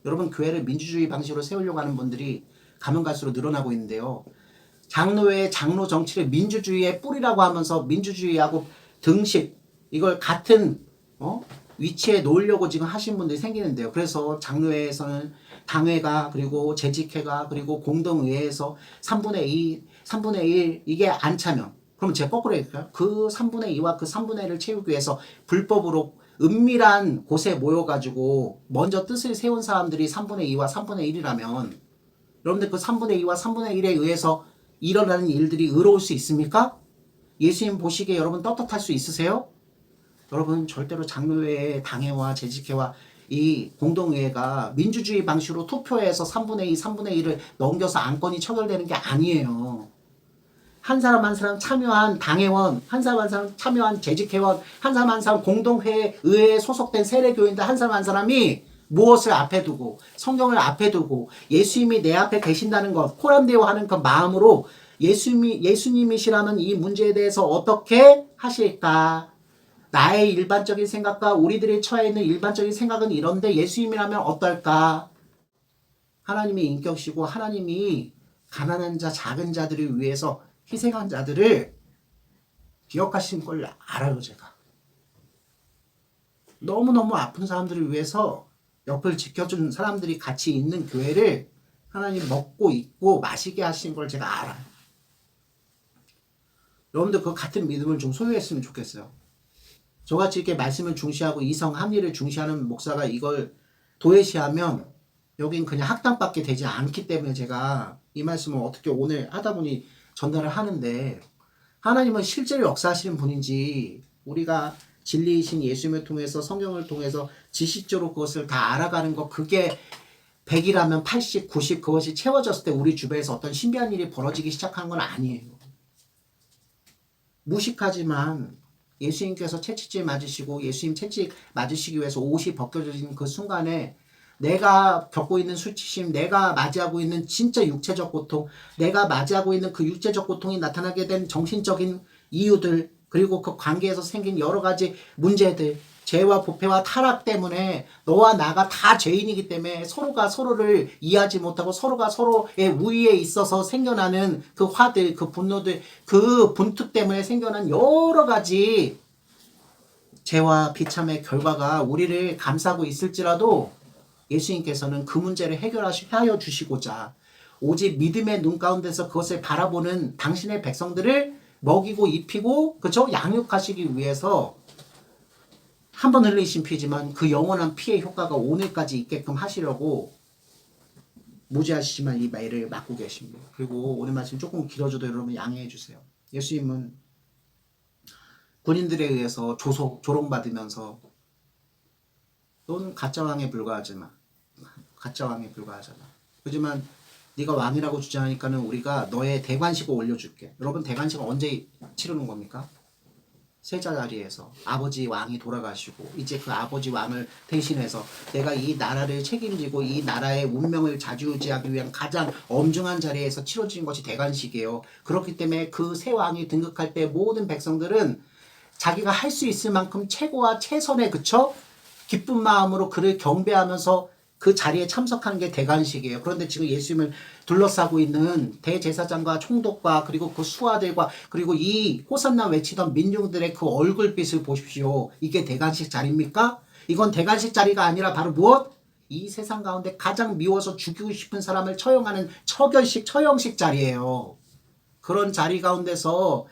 여러분 교회를 민주주의 방식으로 세우려고 하는 분들이 가면 갈수록 늘어나고 있는데요. 장로회의 장로 정치를 민주주의의 뿌리라고 하면서 민주주의하고 등식 이걸 같은 위치에 놓으려고 지금 하신 분들이 생기는데요. 그래서 장로회에서는 당회가 그리고 재직회가 그리고 공동의회에서 3분의 2, 3분의 1 이게 안 차면 그럼 제가 거꾸로 얘기할까요? 그 3분의 2와 그 3분의 1을 채우기 위해서 불법으로 은밀한 곳에 모여가지고 먼저 뜻을 세운 사람들이 3분의 2와 3분의 1이라면 여러분들 그 3분의 2와 3분의 1에 의해서 일어나는 일들이 의로울 수 있습니까? 예수님 보시기에 여러분 떳떳할 수 있으세요? 여러분 절대로 장로회의 당회와 재직회와 이 공동의회가 민주주의 방식으로 투표해서 3분의 2, 3분의 1을 넘겨서 안건이 처결되는 게 아니에요. 한 사람 한 사람 참여한 당회원, 한 사람 한 사람 참여한 재직회원, 한 사람 한 사람 공동회, 의회에 소속된 세례교인들 한 사람 한 사람이 무엇을 앞에 두고 성경을 앞에 두고 예수님이 내 앞에 계신다는 것, 코람데오하는 그 마음으로 예수님이시라면 이 문제에 대해서 어떻게 하실까? 나의 일반적인 생각과 우리들이 처해 있는 일반적인 생각은 이런데 예수님이라면 어떨까? 하나님의 인격이시고 하나님이 가난한 자, 작은 자들을 위해서 희생한 자들을 기억하신 걸 알아요, 제가. 너무너무 아픈 사람들을 위해서 옆을 지켜준 사람들이 같이 있는 교회를 하나님 먹고 입고 마시게 하신 걸 제가 알아요. 여러분들 그 같은 믿음을 좀 소유했으면 좋겠어요. 저같이 이렇게 말씀을 중시하고 이성 합리를 중시하는 목사가 이걸 도외시하면 여긴 그냥 학당밖에 되지 않기 때문에 제가 이 말씀을 어떻게 오늘 하다 보니 전달을 하는데 하나님은 실제로 역사하시는 분인지 우리가 진리이신 예수님을 통해서 성경을 통해서 지식적으로 그것을 다 알아가는 것 그게 100이라면 80, 90 그것이 채워졌을 때 우리 주변에서 어떤 신비한 일이 벌어지기 시작한 건 아니에요. 무식하지만 예수님께서 채찍질 맞으시고 예수님 채찍 맞으시기 위해서 옷이 벗겨진 그 순간에 내가 겪고 있는 수치심, 내가 맞이하고 있는 진짜 육체적 고통, 내가 맞이하고 있는 그 육체적 고통이 나타나게 된 정신적인 이유들, 그리고 그 관계에서 생긴 여러 가지 문제들, 죄와 부패와 타락 때문에 너와 나가 다 죄인이기 때문에 서로가 서로를 이해하지 못하고 서로가 서로의 우위에 있어서 생겨나는 그 화들, 그 분노들, 그 분투 때문에 생겨난 여러 가지 죄와 비참의 결과가 우리를 감싸고 있을지라도 예수님께서는 그 문제를 해결하여 주시고자 오직 믿음의 눈 가운데서 그것을 바라보는 당신의 백성들을 먹이고 입히고 그죠? 양육하시기 위해서 한 번 흘리신 피지만 그 영원한 피의 효과가 오늘까지 있게끔 하시려고 무지하시지만 이 매를 맡고 계십니다. 그리고 오늘 말씀 조금 길어져도 여러분 양해해 주세요. 예수님은 군인들에 의해서 조롱받으면서 넌 가짜 왕에 불과하지만 가짜 왕에 불과하잖아. 하지만 네가 왕이라고 주장하니까는 우리가 너의 대관식을 올려줄게. 여러분 대관식은 언제 치르는 겁니까? 세자 자리에서 아버지 왕이 돌아가시고 이제 그 아버지 왕을 대신해서 내가 이 나라를 책임지고 이 나라의 운명을 좌지우지하기 위한 가장 엄중한 자리에서 치러진 것이 대관식이에요. 그렇기 때문에 그 새 왕이 등극할 때 모든 백성들은 자기가 할 수 있을 만큼 최고와 최선의 그쵸? 기쁜 마음으로 그를 경배하면서 그 자리에 참석하는 게 대관식이에요. 그런데 지금 예수님을 둘러싸고 있는 대제사장과 총독과 그리고 그 수하들과 그리고 이 호산나 외치던 민중들의 그 얼굴빛을 보십시오. 이게 대관식 자리입니까? 이건 대관식 자리가 아니라 바로 무엇? 이 세상 가운데 가장 미워서 죽이고 싶은 사람을 처형하는 처형식 자리예요. 그런 자리 가운데서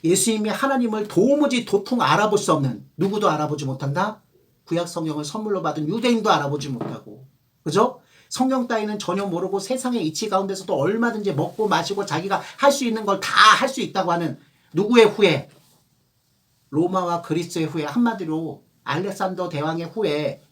예수님이 하나님을 도무지 도통 알아볼 수 없는, 누구도 알아보지 못한다? 구약 성경을 선물로 받은 유대인도 알아보지 못하고, 그죠? 성경 따위는 전혀 모르고 세상의 이치 가운데서도 얼마든지 먹고 마시고 자기가 할 수 있는 걸 다 할 수 있다고 하는 누구의 후예? 로마와 그리스의 후예, 한마디로 알렉산더 대왕의 후예.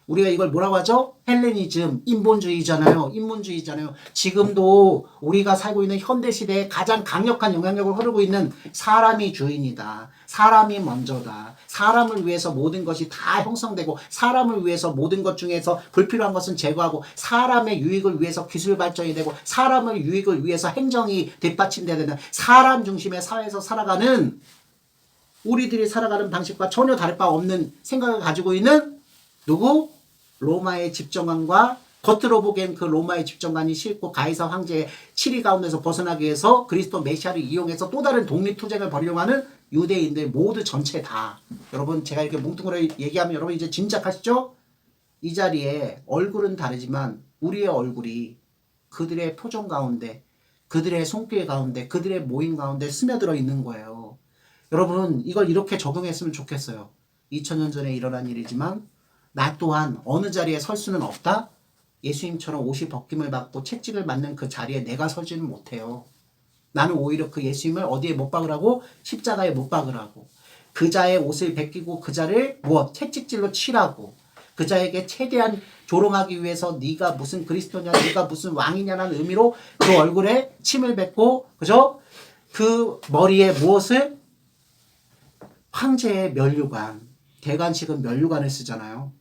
우리가 이걸 뭐라고 하죠? 헬레니즘, 인본주의잖아요. 인문주의잖아요. 지금도 우리가 살고 있는 현대시대에 가장 강력한 영향력을 흐르고 있는 사람이 주인이다. 사람이 먼저다. 사람을 위해서 모든 것이 다 형성되고 사람을 위해서 모든 것 중에서 불필요한 것은 제거하고 사람의 유익을 위해서 기술 발전이 되고 사람의 유익을 위해서 행정이 뒷받침돼야 되는 사람 중심의 사회에서 살아가는 우리들이 살아가는 방식과 전혀 다를 바 없는 생각을 가지고 있는 누구? 로마의 집정관과 겉으로 보기엔 그 로마의 집정관이 싫고 가이사 황제의 치리 가운데서 벗어나기 위해서 그리스도 메시아를 이용해서 또 다른 독립투쟁을 벌이려고 하는 유대인들 모두 전체 다. 여러분 제가 이렇게 뭉뚱그려 얘기하면 여러분 이제 짐작하시죠? 이 자리에 얼굴은 다르지만 우리의 얼굴이 그들의 표정 가운데 그들의 손길 가운데 그들의 모임 가운데 스며들어 있는 거예요. 여러분 이걸 이렇게 적용했으면 좋겠어요. 2000년 전에 일어난 일이지만 나 또한 어느 자리에 설 수는 없다? 예수님처럼 옷이 벗김을 받고 채찍을 맞는 그 자리에 내가 설지는 못해요. 나는 오히려 그 예수님을 어디에 못 박으라고? 십자가에 못 박으라고. 그 자의 옷을 벗기고 그 자를 무엇? 채찍질로 치라고. 그 자에게 최대한 조롱하기 위해서 네가 무슨 그리스도냐, 네가 무슨 왕이냐라는 의미로 그 얼굴에 침을 뱉고, 그죠? 그 머리에 무엇을? 황제의 면류관. 대관식은 면류관을 쓰잖아요.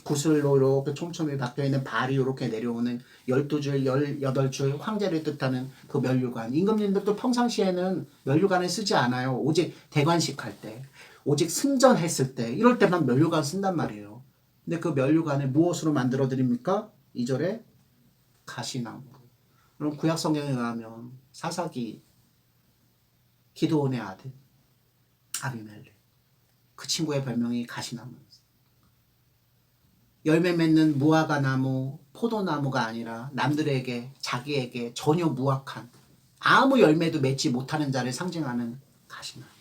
구슬로 이렇게 촘촘히 박혀있는 발이 이렇게 내려오는 12줄, 18줄 황제를 뜻하는 그 면류관. 임금님들도 평상시에는 면류관을 쓰지 않아요. 오직 대관식 할 때, 오직 승전했을 때, 이럴 때만 면류관 쓴단 말이에요. 근데 그 면류관을 무엇으로 만들어 드립니까? 2절에 가시나무. 그럼 구약 성경에 의하면 사사기 기드온의 아들 아비멜렉. 그 친구의 별명이 가시나무였어요. 열매 맺는 무화과 나무, 포도나무가 아니라 남들에게 자기에게 전혀 무악한 아무 열매도 맺지 못하는 자를 상징하는 가시나무.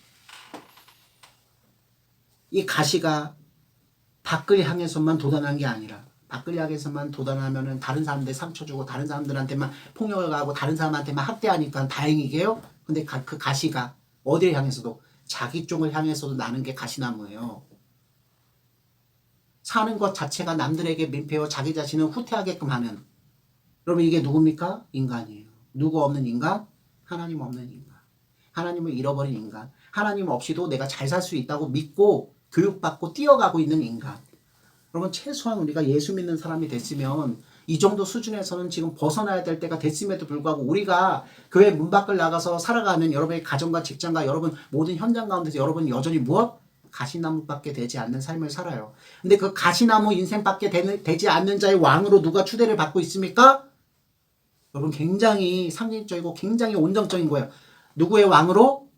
이 가시가 밖을 향해서만 도단한 게 아니라 밖을 향해서만 도단하면은 다른 사람들 상처 주고 다른 사람들한테만 폭력을 가하고 다른 사람한테만 학대하니까 다행이게요. 근데 그 가시가 어디를 향해서도 자기 쪽을 향해서도 나는 게 가시나무예요. 사는 것 자체가 남들에게 민폐요 자기 자신을 후퇴하게끔 하는 여러분 이게 누굽니까? 인간이에요. 누구 없는 인간? 하나님 없는 인간. 하나님을 잃어버린 인간. 하나님 없이도 내가 잘 살 수 있다고 믿고 교육받고 뛰어가고 있는 인간. 여러분 최소한 우리가 예수 믿는 사람이 됐으면 이 정도 수준에서는 지금 벗어나야 될 때가 됐음에도 불구하고 우리가 교회 문 밖을 나가서 살아가는 여러분의 가정과 직장과 여러분 모든 현장 가운데서 여러분 여전히 무엇? 가시나무밖에 되지 않는 삶을 살아요. 근데 그 가시나무 인생밖에 되지 않는 자의 왕으로 누가 추대를 받고 있습니까? 여러분 굉장히 상징적이고 굉장히 온정적인 거예요. 누구의 왕으로?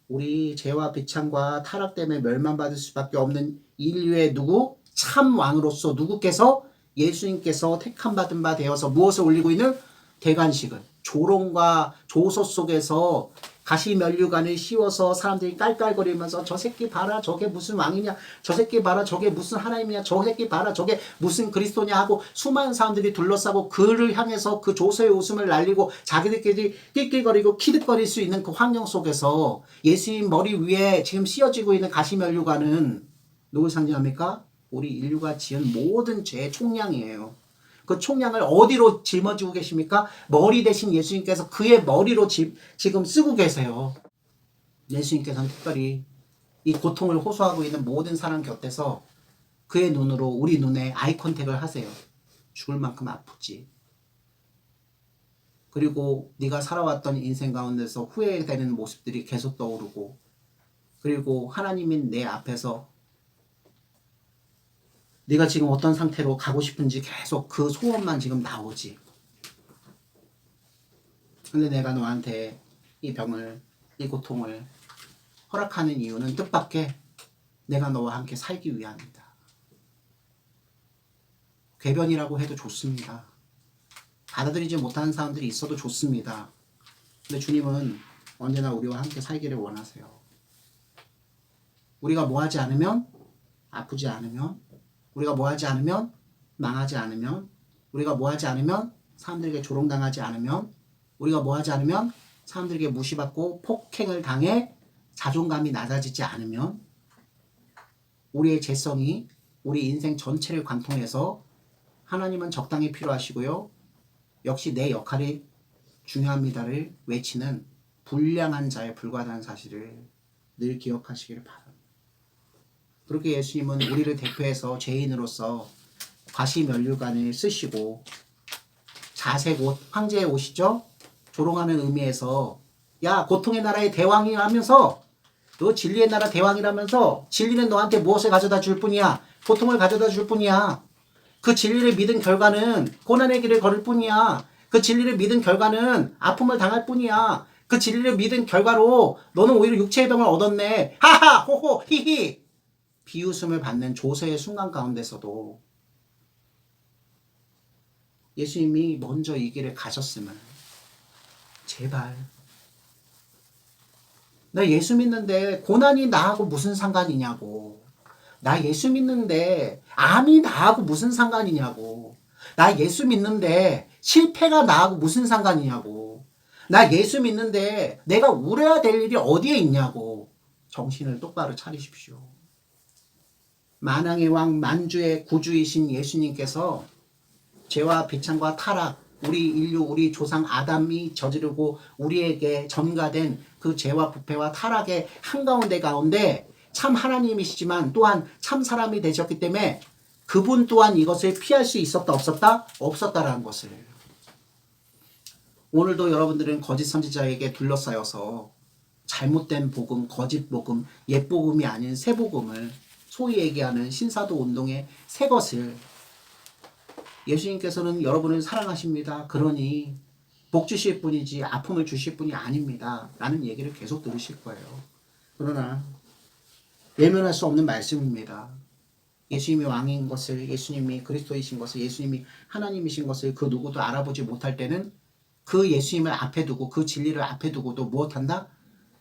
우리 죄와 비참과 타락 때문에 멸망받을 수밖에 없는 인류의 누구? 참 왕으로서 누구께서? 예수님께서 택함 받은 바 되어서 무엇을 올리고 있는? 대관식을. 조롱과 조소 속에서 가시면류관을 씌워서 사람들이 깔깔거리면서 저 새끼 봐라 저게 무슨 왕이냐, 저 새끼 봐라 저게 무슨 하나님이냐, 저 새끼 봐라 저게 무슨 그리스도냐 하고 수많은 사람들이 둘러싸고 그를 향해서 그 조소의 웃음을 날리고 자기들끼리 낄낄거리고 키득거릴 수 있는 그 환경 속에서 예수님 머리 위에 지금 씌워지고 있는 가시면류관은 누굴 상징합니까? 우리 인류가 지은 모든 죄의 총량이에요. 그 총량을 어디로 짊어지고 계십니까? 머리 대신 예수님께서 그의 머리로 지금 쓰고 계세요. 예수님께서는 특별히 이 고통을 호소하고 있는 모든 사람 곁에서 그의 눈으로 우리 눈에 아이 컨택을 하세요. 죽을 만큼 아프지. 그리고 네가 살아왔던 인생 가운데서 후회되는 모습들이 계속 떠오르고, 그리고 하나님인 내 앞에서 네가 지금 어떤 상태로 가고 싶은지 계속 그 소원만 지금 나오지. 근데 내가 너한테 이 병을, 이 고통을 허락하는 이유는 뜻밖의 내가 너와 함께 살기 위함이다. 궤변이라고 해도 좋습니다. 받아들이지 못하는 사람들이 있어도 좋습니다. 근데 주님은 언제나 우리와 함께 살기를 원하세요. 우리가 뭐 하지 않으면, 아프지 않으면, 우리가 뭐 하지 않으면, 망하지 않으면, 우리가 뭐 하지 않으면, 사람들에게 조롱당하지 않으면, 우리가 뭐 하지 않으면, 사람들에게 무시받고 폭행을 당해 자존감이 낮아지지 않으면, 우리의 죄성이 우리 인생 전체를 관통해서 하나님은 적당히 필요하시고요, 역시 내 역할이 중요합니다를 외치는 불량한 자에 불과하다는 사실을 늘 기억하시기를 바랍니다. 그렇게 예수님은 우리를 대표해서 죄인으로서 가시면류관을 쓰시고 자색 옷, 황제의 옷이죠? 조롱하는 의미에서 야 고통의 나라의 대왕이 하면서 너 진리의 나라 대왕이라면서 진리는 너한테 무엇을 가져다 줄 뿐이야. 고통을 가져다 줄 뿐이야. 그 진리를 믿은 결과는 고난의 길을 걸을 뿐이야. 그 진리를 믿은 결과는 아픔을 당할 뿐이야. 그 진리를 믿은 결과로 너는 오히려 육체의 병을 얻었네. 하하 호호 히히 비웃음을 받는 조세의 순간 가운데서도 예수님이 먼저 이 길을 가셨으면 제발 나 예수 믿는데 고난이 나하고 무슨 상관이냐고. 나 예수 믿는데 암이 나하고 무슨 상관이냐고. 나 예수 믿는데 실패가 나하고 무슨 상관이냐고. 나 예수 믿는데 내가 울어야 될 일이 어디에 있냐고. 정신을 똑바로 차리십시오. 만왕의 왕 만주의 구주이신 예수님께서 죄와 비참과 타락, 우리 인류, 우리 조상 아담이 저지르고 우리에게 전가된 그 죄와 부패와 타락의 한가운데 가운데 참 하나님이시지만 또한 참 사람이 되셨기 때문에 그분 또한 이것을 피할 수 있었다 없었다? 없었다라는 것을. 오늘도 여러분들은 거짓 선지자에게 둘러싸여서 잘못된 복음, 거짓 복음, 옛 복음이 아닌 새 복음을 소위 얘기하는 신사도 운동의 새 것을 예수님께서는 여러분을 사랑하십니다. 그러니 복 주실 분이지 아픔을 주실 분이 아닙니다. 라는 얘기를 계속 들으실 거예요. 그러나 외면할 수 없는 말씀입니다. 예수님이 왕인 것을, 예수님이 그리스도이신 것을, 예수님이 하나님이신 것을 그 누구도 알아보지 못할 때는 그 예수님을 앞에 두고 그 진리를 앞에 두고도 무엇한다?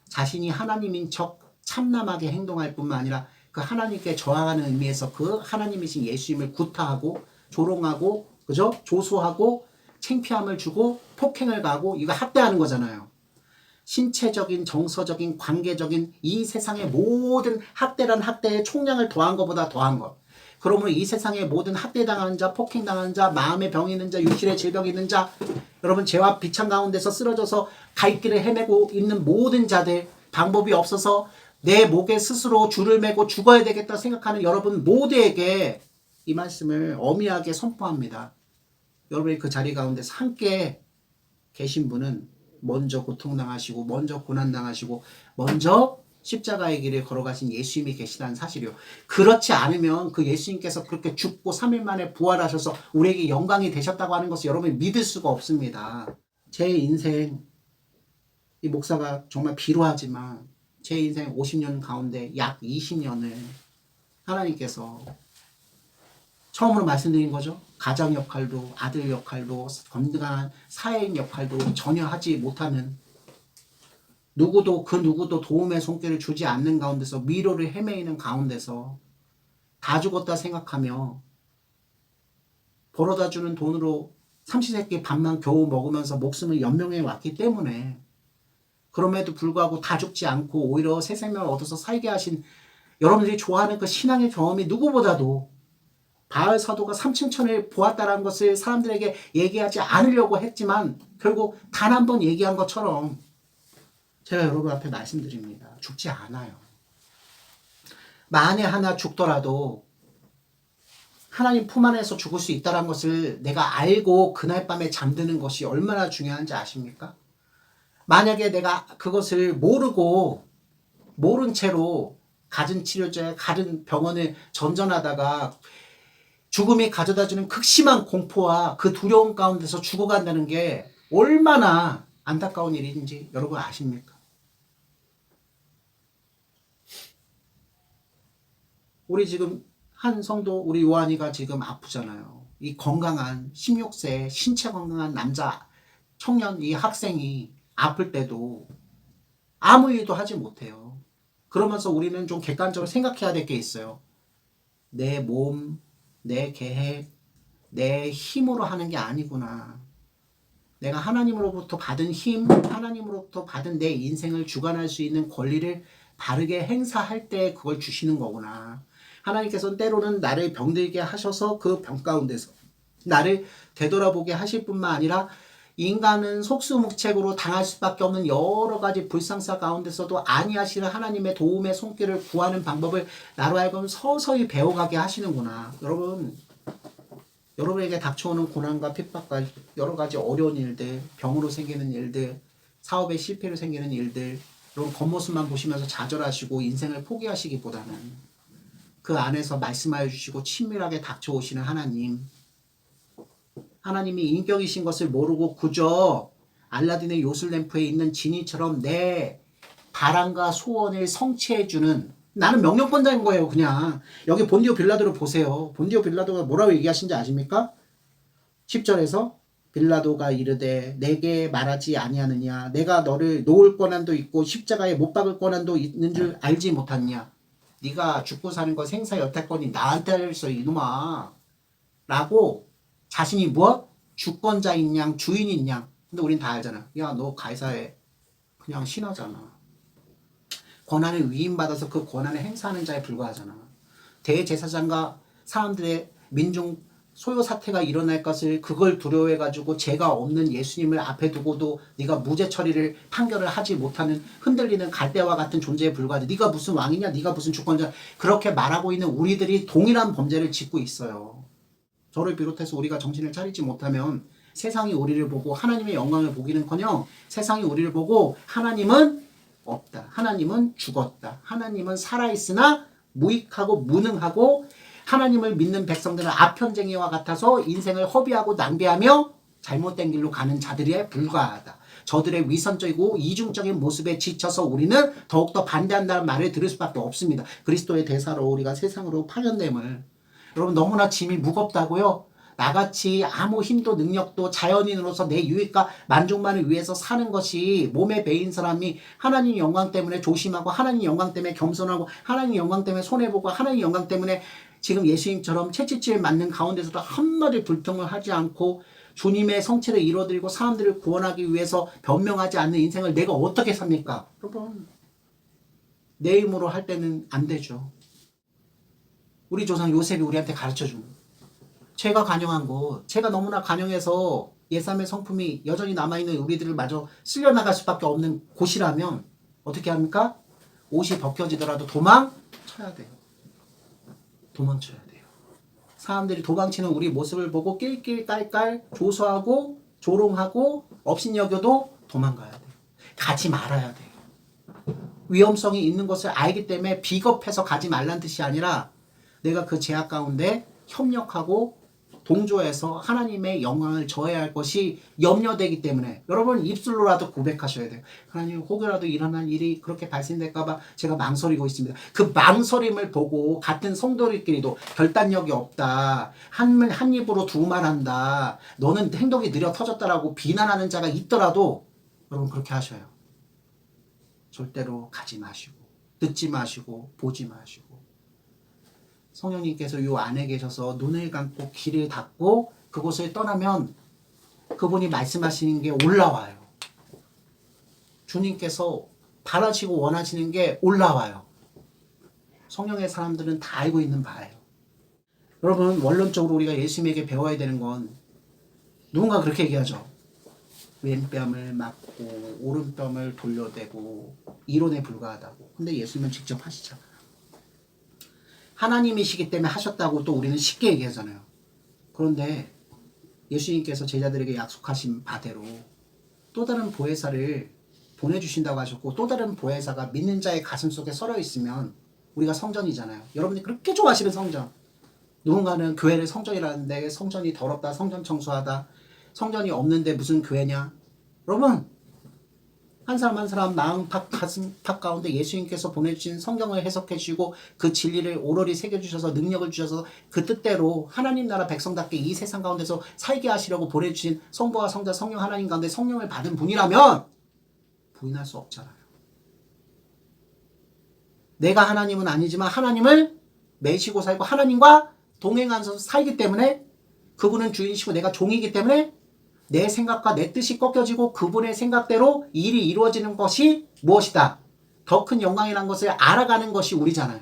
자신이 하나님인 척 참남하게 행동할 뿐만 아니라 그 하나님께 저항하는 의미에서 그 하나님이신 예수님을 구타하고 조롱하고 그죠? 조소하고 창피함을 주고 폭행을 가하고 이거 학대하는 거잖아요. 신체적인 정서적인 관계적인 이 세상의 모든 학대란 학대의 총량을 더한 것보다 더한 것. 그러므로 이 세상의 모든 학대당하는 자, 폭행당하는 자, 마음의 병이 있는 자, 육신의 질병이 있는 자, 여러분 죄와 비참 가운데서 쓰러져서 갈 길을 헤매고 있는 모든 자들, 방법이 없어서 내 목에 스스로 줄을 매고 죽어야 되겠다 생각하는 여러분 모두에게 이 말씀을 엄히하게 선포합니다. 여러분이 그 자리 가운데서 함께 계신 분은 먼저 고통당하시고 먼저 고난당하시고 먼저 십자가의 길을 걸어가신 예수님이 계시다는 사실이요. 그렇지 않으면 그 예수님께서 그렇게 죽고 3일 만에 부활하셔서 우리에게 영광이 되셨다고 하는 것을 여러분이 믿을 수가 없습니다. 제 인생, 이 목사가 정말 비루하지만 제 인생 50년 가운데 약 20년을 하나님께서 처음으로 말씀드린 거죠. 가장 역할도 아들 역할도 건강한 사회인 역할도 전혀 하지 못하는 누구도 도움의 손길을 주지 않는 가운데서 미로를 헤매이는 가운데서 다 죽었다 생각하며 벌어다 주는 돈으로 삼시세끼 밥만 겨우 먹으면서 목숨을 연명해 왔기 때문에 그럼에도 불구하고 다 죽지 않고 오히려 새 생명을 얻어서 살게 하신 여러분들이 좋아하는 그 신앙의 경험이 누구보다도 바알 사도가 삼층천을 보았다는 것을 사람들에게 얘기하지 않으려고 했지만 결국 단 한 번 얘기한 것처럼 제가 여러분 앞에 말씀드립니다. 죽지 않아요. 만에 하나 죽더라도 하나님 품 안에서 죽을 수 있다는 것을 내가 알고 그날 밤에 잠드는 것이 얼마나 중요한지 아십니까? 만약에 내가 그것을 모르고 모른 채로 갖은 치료제, 갖은 병원을 전전하다가 죽음이 가져다주는 극심한 공포와 그 두려움 가운데서 죽어간다는 게 얼마나 안타까운 일인지 여러분 아십니까? 우리 지금 한 성도 우리 요한이가 지금 아프잖아요. 이 건강한 16세 신체 건강한 남자 청년 이 학생이 아플 때도 아무 일도 하지 못해요. 그러면서 우리는 좀 객관적으로 생각해야 될 게 있어요. 내 몸, 내 계획, 내 힘으로 하는 게 아니구나. 내가 하나님으로부터 받은 힘, 하나님으로부터 받은 내 인생을 주관할 수 있는 권리를 바르게 행사할 때 그걸 주시는 거구나. 하나님께서는 때로는 나를 병들게 하셔서 그 병 가운데서 나를 되돌아보게 하실 뿐만 아니라 인간은 속수무책으로 당할 수밖에 없는 여러 가지 불상사 가운데서도 아니하시는 하나님의 도움의 손길을 구하는 방법을 나로 하여금 서서히 배워가게 하시는구나. 여러분에게 닥쳐오는 고난과 핍박과 여러 가지 어려운 일들, 병으로 생기는 일들, 사업의 실패로 생기는 일들, 여러분 겉모습만 보시면서 좌절하시고 인생을 포기하시기보다는 그 안에서 말씀하여 주시고 친밀하게 닥쳐오시는 하나님이 인격이신 것을 모르고 그저 알라딘의 요술램프에 있는 지니처럼 내 바람과 소원을 성취해주는 나는 명령권자인 거예요. 그냥 여기 본디오 빌라도를 보세요. 본디오 빌라도가 뭐라고 얘기하신지 아십니까? 10절에서 빌라도가 이르되 내게 말하지 아니하느냐 내가 너를 놓을 권한도 있고 십자가에 못 박을 권한도 있는 줄 알지 못하느냐 네가 죽고 사는 거 생사 여태권이 나한테 알려있어 이놈아 라고 자신이 무엇? 주권자인 양 주인인 양. 근데 우린 다 알잖아. 야 너 가이사에 그냥 신하잖아. 권한을 위임받아서 그 권한을 행사하는 자에 불과하잖아. 대제사장과 사람들의 민중 소요 사태가 일어날 것을 그걸 두려워해가지고 죄가 없는 예수님을 앞에 두고도 네가 무죄 처리를 판결을 하지 못하는 흔들리는 갈대와 같은 존재에 불과하지. 네가 무슨 왕이냐 네가 무슨 주권자 그렇게 말하고 있는 우리들이 동일한 범죄를 짓고 있어요. 저를 비롯해서 우리가 정신을 차리지 못하면 세상이 우리를 보고 하나님의 영광을 보기는커녕 세상이 우리를 보고 하나님은 없다. 하나님은 죽었다. 하나님은 살아있으나 무익하고 무능하고 하나님을 믿는 백성들은 아편쟁이와 같아서 인생을 허비하고 낭비하며 잘못된 길로 가는 자들에 불과하다. 저들의 위선적이고 이중적인 모습에 지쳐서 우리는 더욱더 반대한다는 말을 들을 수밖에 없습니다. 그리스도의 대사로 우리가 세상으로 파견됨을 여러분 너무나 짐이 무겁다고요? 나같이 아무 힘도 능력도 자연인으로서 내 유익과 만족만을 위해서 사는 것이 몸에 배인 사람이 하나님 영광 때문에 조심하고 하나님 영광 때문에 겸손하고 하나님 영광 때문에 손해보고 하나님 영광 때문에 지금 예수님처럼 채찍질 맞는 가운데서도 한마디 불평을 하지 않고 주님의 성체를 이뤄드리고 사람들을 구원하기 위해서 변명하지 않는 인생을 내가 어떻게 삽니까? 여러분 내 힘으로 할 때는 안 되죠. 우리 조상 요셉이 우리한테 가르쳐준 거예요. 죄가 간영한 거, 죄가 너무나 간영해서 예삼의 성품이 여전히 남아있는 우리들을 마저 쓸려나갈 수밖에 없는 곳이라면 어떻게 합니까? 옷이 벗겨지더라도 도망쳐야 돼요. 도망쳐야 돼요. 사람들이 도망치는 우리 모습을 보고 낄낄깔깔 조소하고 조롱하고 업신여겨도 도망가야 돼요. 가지 말아야 돼요. 위험성이 있는 것을 알기 때문에 비겁해서 가지 말란 뜻이 아니라 내가 그 제약 가운데 협력하고 동조해서 하나님의 영광을 저해야 할 것이 염려되기 때문에 여러분 입술로라도 고백하셔야 돼요. 하나님 혹여라도 일어난 일이 그렇게 발생될까봐 제가 망설이고 있습니다. 그 망설임을 보고 같은 성도들끼리도 결단력이 없다. 한 입으로 두 말 한다. 너는 행동이 느려 터졌다라고 비난하는 자가 있더라도 여러분 그렇게 하셔요. 절대로 가지 마시고 듣지 마시고 보지 마시고 성령님께서 요 안에 계셔서 눈을 감고 귀를 닫고 그곳을 떠나면 그분이 말씀하시는 게 올라와요. 주님께서 바라시고 원하시는 게 올라와요. 성령의 사람들은 다 알고 있는 바예요. 여러분 원론적으로 우리가 예수님에게 배워야 되는 건 누군가 그렇게 얘기하죠. 왼뺨을 맞고 오른뺨을 돌려대고 이론에 불과하다고. 근데 예수님은 직접 하시잖아요. 하나님이시기 때문에 하셨다고 또 우리는 쉽게 얘기하잖아요. 그런데 예수님께서 제자들에게 약속하신 바대로 또 다른 보혜사를 보내주신다고 하셨고 또 다른 보혜사가 믿는 자의 가슴 속에 썰어 있으면 우리가 성전이잖아요. 여러분이 그렇게 좋아하시는 성전. 누군가는 교회를 성전이라는데 성전이 더럽다, 성전 청소하다, 성전이 없는데 무슨 교회냐. 여러분 한 사람 한 사람 마음 가슴팍 가운데 예수님께서 보내주신 성경을 해석해 주시고 그 진리를 오롯이 새겨주셔서 능력을 주셔서 그 뜻대로 하나님 나라 백성답게 이 세상 가운데서 살게 하시려고 보내주신 성부와 성자 성령 하나님 가운데 성령을 받은 분이라면 부인할 수 없잖아요. 내가 하나님은 아니지만 하나님을 매시고 살고 하나님과 동행하면서 살기 때문에 그분은 주인이시고 내가 종이기 때문에 내 생각과 내 뜻이 꺾여지고 그분의 생각대로 일이 이루어지는 것이 무엇이다? 더 큰 영광이라는 것을 알아가는 것이 우리잖아요.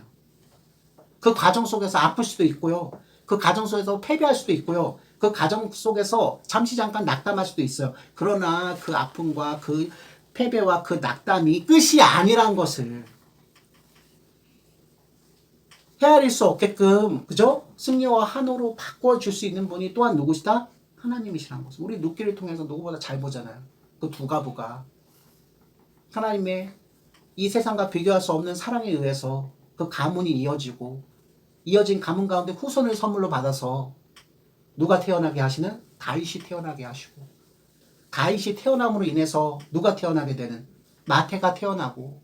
그 과정 속에서 아플 수도 있고요. 그 과정 속에서 패배할 수도 있고요. 그 과정 속에서 잠시 잠깐 낙담할 수도 있어요. 그러나 그 아픔과 그 패배와 그 낙담이 끝이 아니란 것을 헤아릴 수 없게끔 그죠? 승리와 한호로 바꿔줄 수 있는 분이 또한 누구시다? 하나님이시라는 것을 우리 눕기를 통해서 누구보다 잘 보잖아요. 그 두 가부가 하나님의 이 세상과 비교할 수 없는 사랑에 의해서 그 가문이 이어지고 이어진 가문 가운데 후손을 선물로 받아서 누가 태어나게 하시는? 다윗이 태어나게 하시고 다윗이 태어남으로 인해서 누가 태어나게 되는? 마태가 태어나고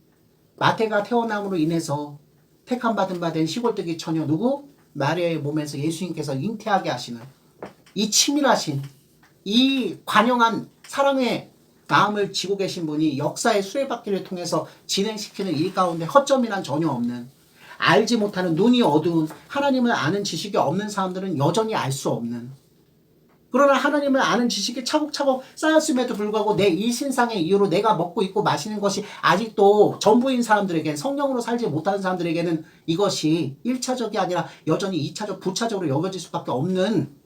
마태가 태어남으로 인해서 택함받은 바 된 시골뜨기 처녀 누구? 마리아의 몸에서 예수님께서 잉태하게 하시는 이 치밀하신 이 관영한 사랑의 마음을 지고 계신 분이 역사의 수레바퀴를 통해서 진행시키는 일 가운데 허점이란 전혀 없는 알지 못하는 눈이 어두운 하나님을 아는 지식이 없는 사람들은 여전히 알 수 없는 그러나 하나님을 아는 지식이 차곡차곡 쌓였음에도 불구하고 내 이 신상의 이유로 내가 먹고 입고 마시는 것이 아직도 전부인 사람들에겐 성령으로 살지 못하는 사람들에게는 이것이 1차적이 아니라 여전히 2차적, 부차적으로 여겨질 수밖에 없는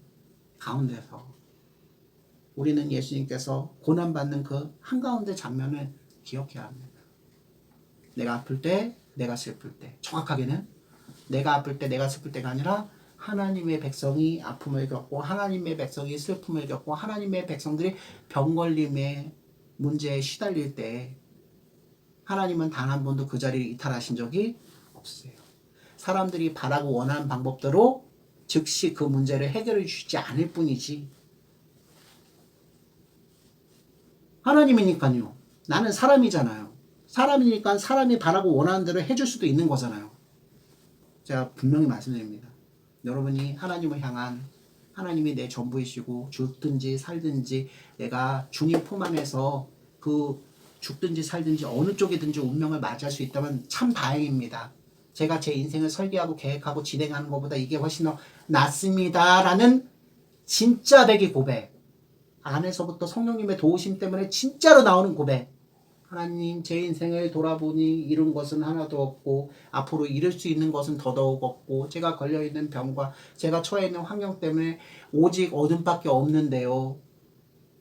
가운데서 우리는 예수님께서 고난받는 그 한가운데 장면을 기억해야 합니다. 내가 아플 때, 내가 슬플 때 정확하게는 내가 아플 때, 내가 슬플 때가 아니라 하나님의 백성이 아픔을 겪고 하나님의 백성이 슬픔을 겪고 하나님의 백성들이 병걸림의 문제에 시달릴 때 하나님은 단 한 번도 그 자리를 이탈하신 적이 없으세요. 사람들이 바라고 원하는 방법대로 즉시 그 문제를 해결해 주시지 않을 뿐이지 하나님이니까요. 나는 사람이잖아요. 사람이니까 사람이 바라고 원하는 대로 해줄 수도 있는 거잖아요. 제가 분명히 말씀드립니다. 여러분이 하나님을 향한 하나님이 내 전부이시고 죽든지 살든지 내가 주님 품 안에서 그 죽든지 살든지 어느 쪽이든지 운명을 맞이할 수 있다면 참 다행입니다. 제가 제 인생을 설계하고 계획하고 진행하는 것보다 이게 훨씬 더 낫습니다 라는 진짜 배기 고백 안에서부터 성령님의 도우심 때문에 진짜로 나오는 고백 하나님, 제 인생을 돌아보니 이룬 것은 하나도 없고 앞으로 이룰 수 있는 것은 더더욱 없고 제가 걸려있는 병과 제가 처해 있는 환경 때문에 오직 어둠밖에 없는데요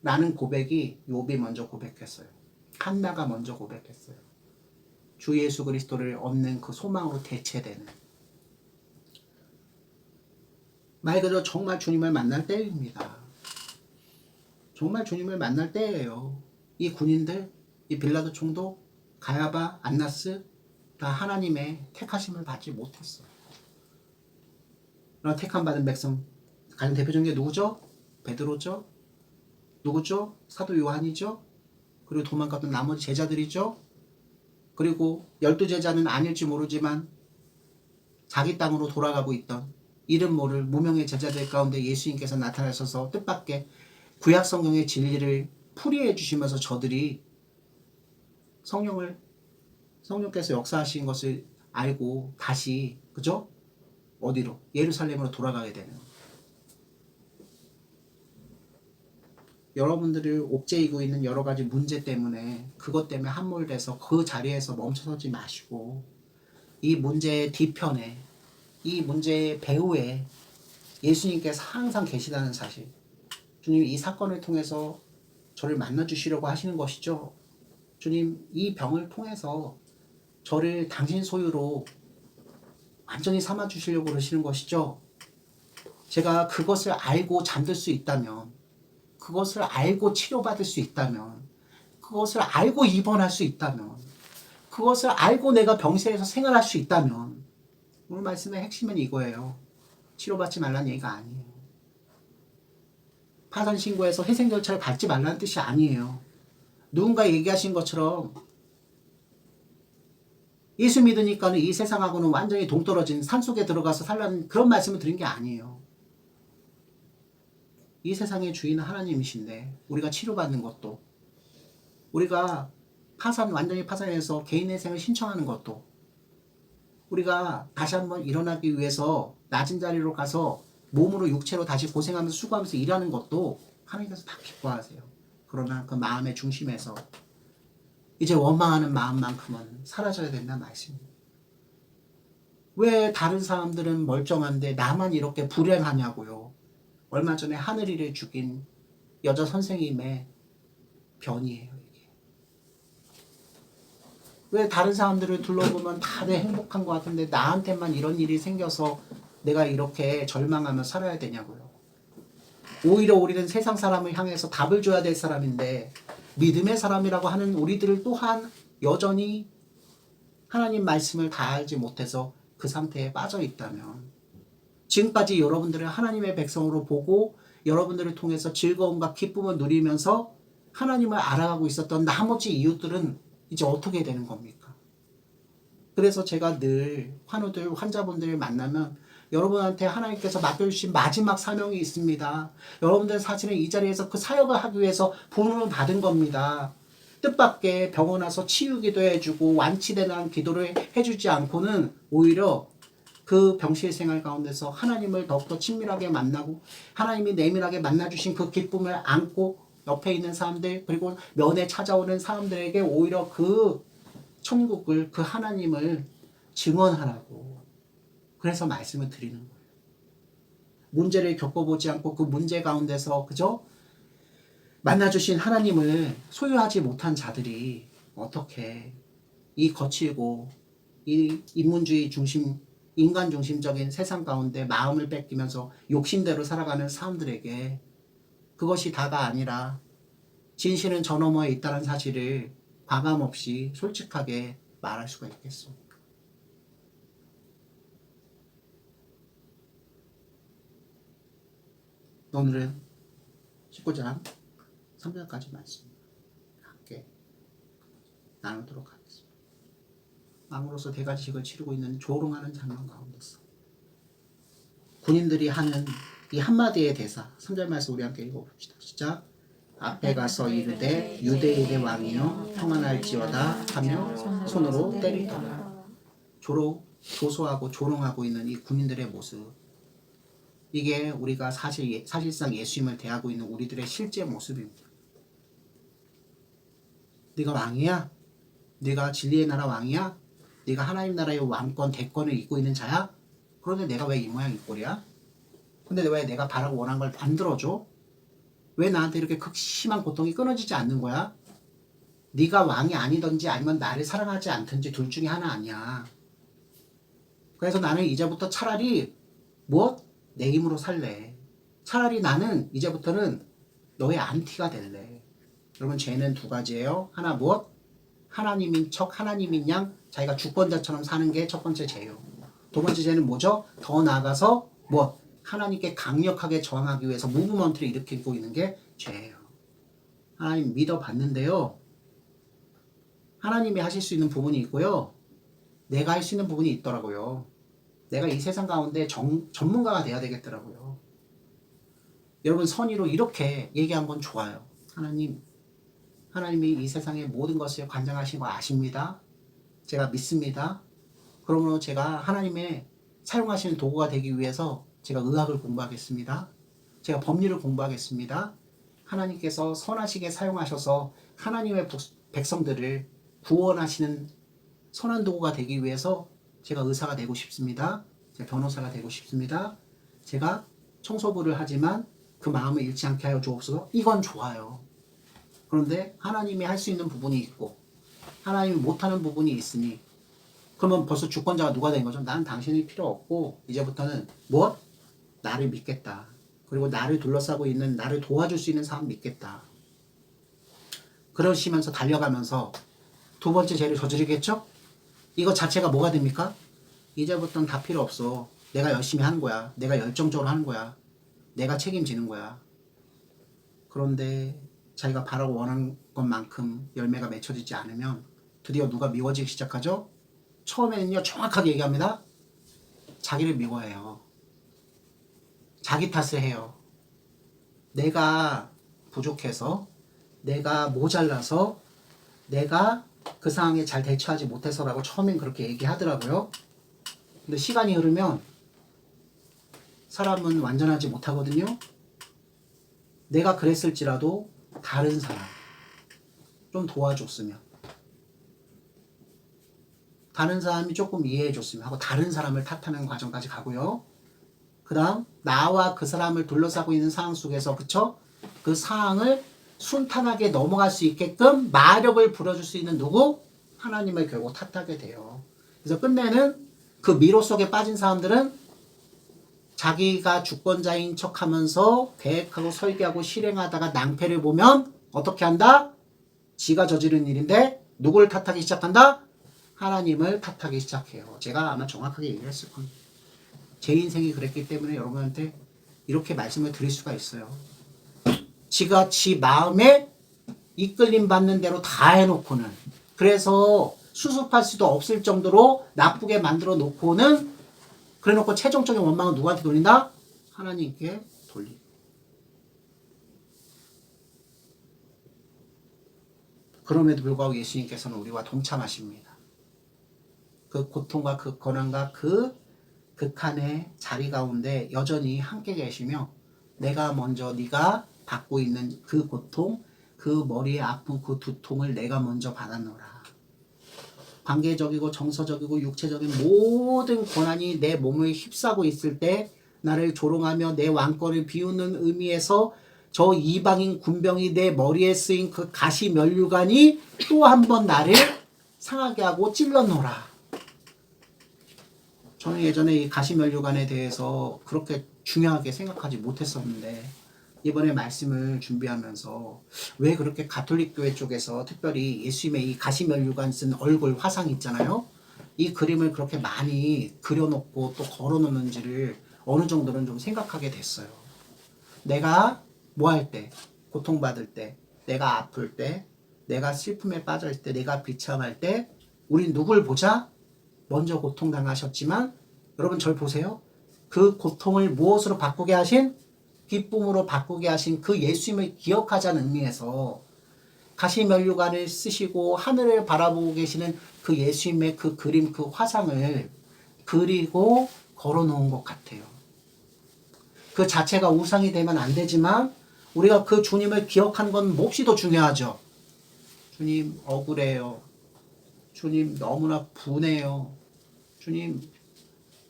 라는 고백이 욥이 먼저 고백했어요. 한나가 먼저 고백했어요. 주 예수 그리스도를 얻는 그 소망으로 대체되는, 말 그대로 정말 주님을 만날 때입니다. 정말 주님을 만날 때예요. 이 군인들, 이 빌라도 총독, 가야바, 안나스 다 하나님의 택하심을 받지 못했어요. 그런 택함 받은 백성 가장 대표적인 게 누구죠? 베드로죠. 누구죠? 사도 요한이죠. 그리고 도망갔던 나머지 제자들이죠. 그리고 12제자는 아닐지 모르지만 자기 땅으로 돌아가고 있던 이름 모를 무명의 제자들 가운데 예수님께서 나타나셔서 뜻밖의 구약 성경의 진리를 풀이해 주시면서 저들이 성령께서 역사하신 것을 알고 다시, 그죠? 어디로? 예루살렘으로 돌아가게 되는, 여러분들을 옥죄이고 있는 여러 가지 문제 때문에 그것 때문에 함몰돼서 그 자리에서 멈춰서지 마시고 이 문제의 뒤편에, 이 문제의 배후에 예수님께서 항상 계시다는 사실, 주님 이 사건을 통해서 저를 만나주시려고 하시는 것이죠. 주님 이 병을 통해서 저를 당신 소유로 완전히 삼아주시려고 그러시는 것이죠. 제가 그것을 알고 잠들 수 있다면, 그것을 알고 치료받을 수 있다면, 그것을 알고 입원할 수 있다면, 그것을 알고 내가 병실에서 생활할 수 있다면, 오늘 말씀의 핵심은 이거예요. 치료받지 말라는 얘기가 아니에요. 파산 신고해서 회생 절차를 밟지 말라는 뜻이 아니에요. 누군가 얘기하신 것처럼 예수 믿으니까는 이 세상하고는 완전히 동떨어진 산속에 들어가서 살라는 그런 말씀을 드린 게 아니에요. 이 세상의 주인은 하나님이신데 우리가 치료받는 것도, 우리가 완전히 파산해서 개인의 생을 신청하는 것도, 우리가 다시 한번 일어나기 위해서 낮은 자리로 가서 몸으로 육체로 다시 고생하면서 수고하면서 일하는 것도 하나님께서 다 기뻐하세요. 그러나 그 마음의 중심에서 이제 원망하는 마음만큼은 사라져야 된다는 말씀입니다. 왜 다른 사람들은 멀쩡한데 나만 이렇게 불행하냐고요. 얼마 전에 하늘이를 죽인 여자 선생님의 변이에요. 이게. 왜 다른 사람들을 둘러보면 다들 행복한 것 같은데 나한테만 이런 일이 생겨서 내가 이렇게 절망하며 살아야 되냐고요. 오히려 우리는 세상 사람을 향해서 답을 줘야 될 사람인데 믿음의 사람이라고 하는 우리들을 또한 여전히 하나님 말씀을 다 알지 못해서 그 상태에 빠져 있다면, 지금까지 여러분들을 하나님의 백성으로 보고 여러분들을 통해서 즐거움과 기쁨을 누리면서 하나님을 알아가고 있었던 나머지 이웃들은 이제 어떻게 되는 겁니까? 그래서 제가 늘 환자분들을 만나면 여러분한테 하나님께서 맡겨주신 마지막 사명이 있습니다. 여러분들 사실은 이 자리에서 그 사역을 하기 위해서 부름을 받은 겁니다. 뜻밖의 병원 와서 치유기도 해주고 완치되는 기도를 해주지 않고는 오히려 그 병실 생활 가운데서 하나님을 더욱더 친밀하게 만나고 하나님이 내밀하게 만나주신 그 기쁨을 안고 옆에 있는 사람들, 그리고 면회 찾아오는 사람들에게 오히려 그 천국을, 그 하나님을 증언하라고, 그래서 말씀을 드리는 거예요. 문제를 겪어보지 않고 그 문제 가운데서 그저 만나주신 하나님을 소유하지 못한 자들이 어떻게 이 거칠고 이 인문주의 중심, 인간 중심적인 세상 가운데 마음을 뺏기면서 욕심대로 살아가는 사람들에게 그것이 다가 아니라 진실은 저 너머에 있다는 사실을 과감없이 솔직하게 말할 수가 있겠습니까? 오늘은 19장 3절까지 말씀 함께 나누도록 하겠습니다. 왕으로서 대가지식을 치르고 있는 조롱하는 장면 가운데서 군인들이 하는 이 한마디의 대사, 3절 말씀 우리 함께 읽어봅시다. 시작. 앞에 가서 이르되 유대인의 왕이여 평안할지어다 하며 손으로 때리더라. 조소하고 조롱하고 있는 이 군인들의 모습, 이게 우리가 사실상 예수님을 대하고 있는 우리들의 실제 모습입니다. 네가 왕이야? 네가 진리의 나라 왕이야? 네가 하나님 나라의 왕권, 대권을 잇고 있는 자야? 그런데 내가 왜 이 모양 이 꼴이야? 근데 왜 내가 바라고 원한 걸 안 들어줘? 왜 나한테 이렇게 극심한 고통이 끊어지지 않는 거야? 네가 왕이 아니든지 아니면 나를 사랑하지 않든지 둘 중에 하나 아니야. 그래서 나는 이제부터 차라리 무엇? 내 힘으로 살래. 차라리 나는 이제부터는 너의 안티가 될래. 여러분 죄는 두 가지예요. 하나 무엇? 하나님인 척 하나님인 양 자기가 주권자처럼 사는 게 첫 번째 죄예요. 두 번째 죄는 뭐죠? 더 나아가서 무엇? 하나님께 강력하게 저항하기 위해서 무브먼트를 일으키고 있는 게 죄예요. 하나님 믿어봤는데요. 하나님이 하실 수 있는 부분이 있고요. 내가 할 수 있는 부분이 있더라고요. 내가 이 세상 가운데 전문가가 돼야 되겠더라고요. 여러분 선의로 이렇게 얘기한 건 좋아요. 하나님이 이 세상의 모든 것을 관장하신 거 아십니다. 제가 믿습니다. 그러므로 제가 하나님의 사용하시는 도구가 되기 위해서 제가 의학을 공부하겠습니다. 제가 법률을 공부하겠습니다. 하나님께서 선하시게 사용하셔서 하나님의 백성들을 구원하시는 선한 도구가 되기 위해서 제가 의사가 되고 싶습니다. 제가 변호사가 되고 싶습니다. 제가 청소부를 하지만 그 마음을 잃지 않게 하여 주옵소서. 이건 좋아요. 그런데 하나님이 할 수 있는 부분이 있고 하나님이 못하는 부분이 있으니 그러면 벌써 주권자가 누가 된 거죠? 난 당신이 필요 없고 이제부터는 무엇? 나를 믿겠다. 그리고 나를 둘러싸고 있는 나를 도와줄 수 있는 사람 믿겠다. 그러시면서 달려가면서 두 번째 죄를 저지르겠죠? 이거 자체가 뭐가 됩니까? 이제부터는 다 필요 없어. 내가 열심히 하는 거야. 내가 열정적으로 하는 거야. 내가 책임지는 거야. 그런데 자기가 바라고 원하는 것만큼 열매가 맺혀지지 않으면 드디어 누가 미워지기 시작하죠? 처음에는요 정확하게 얘기합니다. 자기를 미워해요. 자기 탓을 해요. 내가 부족해서, 내가 모자라서, 내가 그 상황에 잘 대처하지 못해서라고 처음엔 그렇게 얘기하더라고요. 근데 시간이 흐르면 사람은 완전하지 못하거든요. 내가 그랬을지라도 다른 사람 좀 도와줬으면, 다른 사람이 조금 이해해줬으면 하고 다른 사람을 탓하는 과정까지 가고요. 그 다음 나와 그 사람을 둘러싸고 있는 상황 속에서 그쵸? 그 상황을 순탄하게 넘어갈 수 있게끔 마력을 불어줄 수 있는 누구? 하나님을 결국 탓하게 돼요. 그래서 끝내는 그 미로 속에 빠진 사람들은 자기가 주권자인 척하면서 계획하고 설계하고 실행하다가 낭패를 보면 어떻게 한다? 지가 저지른 일인데 누구를 탓하기 시작한다? 하나님을 탓하기 시작해요. 제가 아마 정확하게 얘기했을 겁니다. 제 인생이 그랬기 때문에 여러분한테 이렇게 말씀을 드릴 수가 있어요. 지가 지 마음에 이끌림 받는 대로 다 해놓고는, 그래서 수습할 수도 없을 정도로 나쁘게 만들어 놓고는, 그래 놓고 최종적인 원망은 누구한테 돌린다? 하나님께 돌리고. 그럼에도 불구하고 예수님께서는 우리와 동참하십니다. 그 고통과 그 고난과 그 극한의 자리 가운데 여전히 함께 계시며, 내가 먼저 네가 받고 있는 그 고통, 그 머리에 아픈 그 두통을 내가 먼저 받아놓으라. 관계적이고 정서적이고 육체적인 모든 고난이 내 몸을 휩싸고 있을 때 나를 조롱하며 내 왕권을 비우는 의미에서 저 이방인 군병이 내 머리에 쓰인 그 가시 면류관이 또 한 번 나를 상하게 하고 찔러놓으라. 저는 예전에 이 가시면류관에 대해서 그렇게 중요하게 생각하지 못했었는데 이번에 말씀을 준비하면서 왜 그렇게 가톨릭 교회 쪽에서 특별히 예수님의 이 가시면류관 쓴 얼굴 화상 있잖아요. 이 그림을 그렇게 많이 그려놓고 또 걸어놓는지를 어느 정도는 좀 생각하게 됐어요. 내가 뭐 할 때, 고통받을 때, 내가 아플 때, 내가 슬픔에 빠질 때, 내가 비참할 때 우린 누굴 보자? 먼저 고통당하셨지만 여러분 절 보세요. 그 고통을 무엇으로 바꾸게 하신? 기쁨으로 바꾸게 하신 그 예수님을 기억하자는 의미에서 가시면류관을 쓰시고 하늘을 바라보고 계시는 그 예수님의 그 그림, 그 화상을 그리고 걸어놓은 것 같아요. 그 자체가 우상이 되면 안 되지만 우리가 그 주님을 기억하는 건 몹시 더 중요하죠. 주님 억울해요. 주님 너무나 분해요. 주님,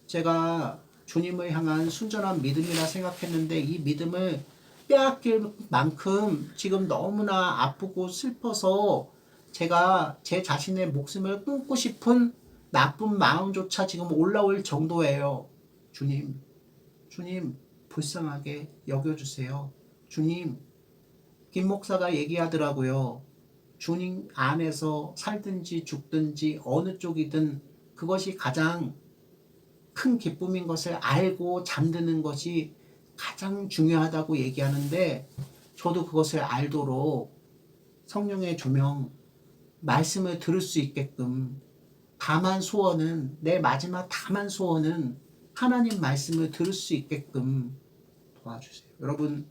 제가 주님을 향한 순전한 믿음이라 생각했는데 이 믿음을 빼앗길 만큼 지금 너무나 아프고 슬퍼서 제가 제 자신의 목숨을 끊고 싶은 나쁜 마음조차 지금 올라올 정도예요. 주님, 주님 불쌍하게 여겨주세요. 주님, 김 목사가 얘기하더라고요. 주님 안에서 살든지 죽든지 어느 쪽이든 그것이 가장 큰 기쁨인 것을 알고 잠드는 것이 가장 중요하다고 얘기하는데 저도 그것을 알도록 성령의 조명, 말씀을 들을 수 있게끔 다만 소원은 내 마지막 다만 소원은 하나님 말씀을 들을 수 있게끔 도와주세요. 여러분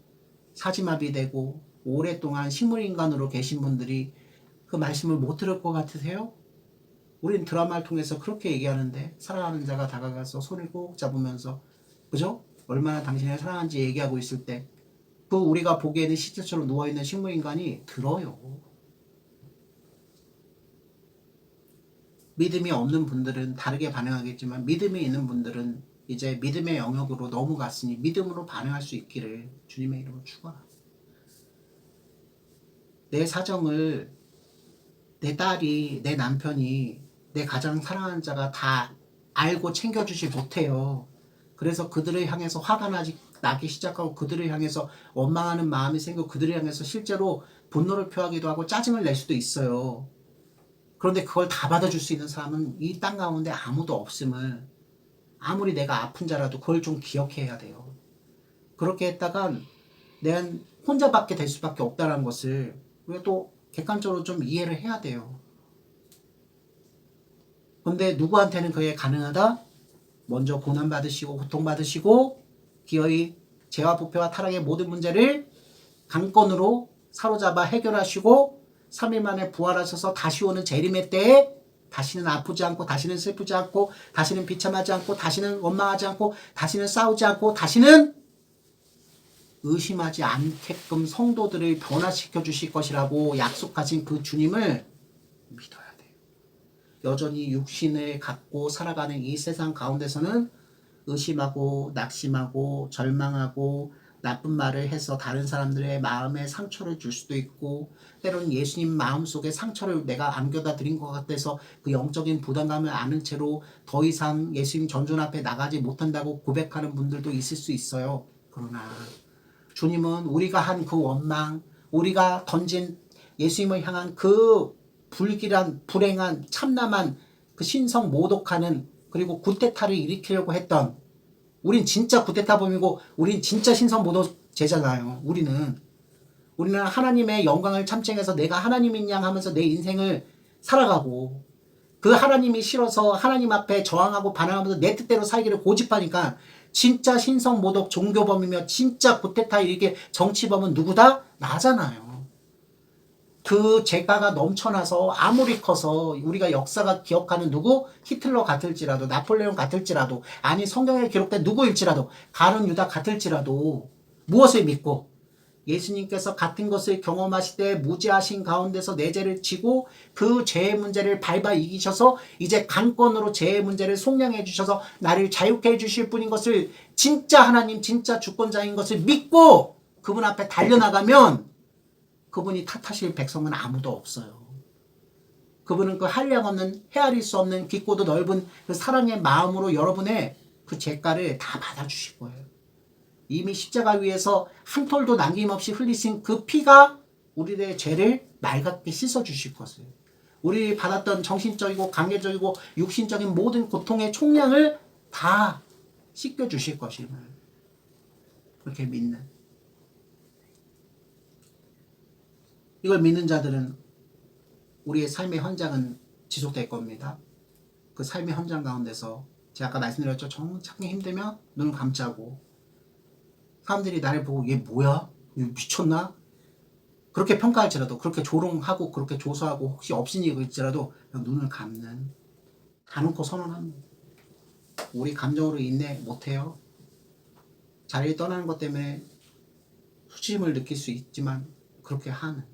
사지마비 되고 오랫동안 식물인간으로 계신 분들이 그 말씀을 못 들을 것 같으세요? 우린 드라마를 통해서 그렇게 얘기하는데 사랑하는 자가 다가가서 손을 꼭 잡으면서 그죠? 얼마나 당신을 사랑하는지 얘기하고 있을 때 그 우리가 보기에는 시체처럼 누워있는 식물인간이 들어요. 믿음이 없는 분들은 다르게 반응하겠지만 믿음이 있는 분들은 이제 믿음의 영역으로 넘어갔으니 믿음으로 반응할 수 있기를 주님의 이름으로 축원합니다. 내 사정을 내 딸이 내 남편이 내 가장 사랑하는 자가 다 알고 챙겨주지 못해요. 그래서 그들을 향해서 화가 나기 시작하고 그들을 향해서 원망하는 마음이 생기고 그들을 향해서 실제로 분노를 표하기도 하고 짜증을 낼 수도 있어요. 그런데 그걸 다 받아줄 수 있는 사람은 이 땅 가운데 아무도 없음을 아무리 내가 아픈 자라도 그걸 좀 기억해야 돼요. 그렇게 했다간 내가 혼자 받게 될 수밖에 없다는 것을 우리가 또 객관적으로 좀 이해를 해야 돼요. 그런데 누구한테는 그게 가능하다? 먼저 고난받으시고 고통받으시고 기어이 죄와 부패와 타락의 모든 문제를 강건으로 사로잡아 해결하시고 3일 만에 부활하셔서 다시 오는 재림의 때에 다시는 아프지 않고 다시는 슬프지 않고 다시는 비참하지 않고 다시는 원망하지 않고 다시는 싸우지 않고 다시는 의심하지 않게끔 성도들을 변화시켜 주실 것이라고 약속하신 그 주님을 믿어야 돼요. 여전히 육신을 갖고 살아가는 이 세상 가운데서는 의심하고 낙심하고 절망하고 나쁜 말을 해서 다른 사람들의 마음에 상처를 줄 수도 있고 때로는 예수님 마음속에 상처를 내가 안겨다 드린 것 같아서 그 영적인 부담감을 아는 채로 더 이상 예수님 전전 앞에 나가지 못한다고 고백하는 분들도 있을 수 있어요. 그러나 주님은 우리가 한 그 원망, 우리가 던진 예수님을 향한 그 불길한, 불행한, 참남한 그 신성 모독하는 그리고 구테타를 일으키려고 했던 우린 진짜 구테타범이고 우린 진짜 신성 모독제잖아요. 우리는 하나님의 영광을 참칭해서 내가 하나님인 양 하면서 내 인생을 살아가고 그 하나님이 싫어서 하나님 앞에 저항하고 반항하면서 내 뜻대로 살기를 고집하니까 진짜 신성 모독 종교범이며 진짜 구테타 이렇게 정치범은 누구다? 나잖아요. 그 죄가가 넘쳐나서 아무리 커서 우리가 역사가 기억하는 누구? 히틀러 같을지라도 나폴레옹 같을지라도 아니 성경에 기록된 누구일지라도 가룟 유다 같을지라도 무엇을 믿고 예수님께서 같은 것을 경험하실 때 무지하신 가운데서 내 죄를 지고 그 죄의 문제를 밟아 이기셔서 이제 강권으로 죄의 문제를 속량해 주셔서 나를 자유케 해 주실 분인 것을 진짜 하나님 진짜 주권자인 것을 믿고 그분 앞에 달려나가면 그분이 탓하실 백성은 아무도 없어요. 그분은 그 한량없는 헤아릴 수 없는 깊고도 넓은 그 사랑의 마음으로 여러분의 그 죄가를 다 받아주실 거예요. 이미 십자가 위에서 한 톨도 남김없이 흘리신 그 피가 우리의 죄를 맑게 씻어주실 것을 우리 받았던 정신적이고 관계적이고 육신적인 모든 고통의 총량을 다 씻겨주실 것임을 그렇게 믿는 이걸 믿는 자들은 우리의 삶의 현장은 지속될 겁니다. 그 삶의 현장 가운데서 제가 아까 말씀드렸죠. 정말 찾기 힘들면 눈을 감자고 사람들이 나를 보고 얘 뭐야? 얘 미쳤나? 그렇게 평가할지라도 그렇게 조롱하고 그렇게 조소하고 혹시 업신이일지라도 그냥 눈을 감는 가놓고 선언합니다. 우리 감정으로 인내 못해요. 자리를 떠나는 것 때문에 수치심을 느낄 수 있지만 그렇게 하는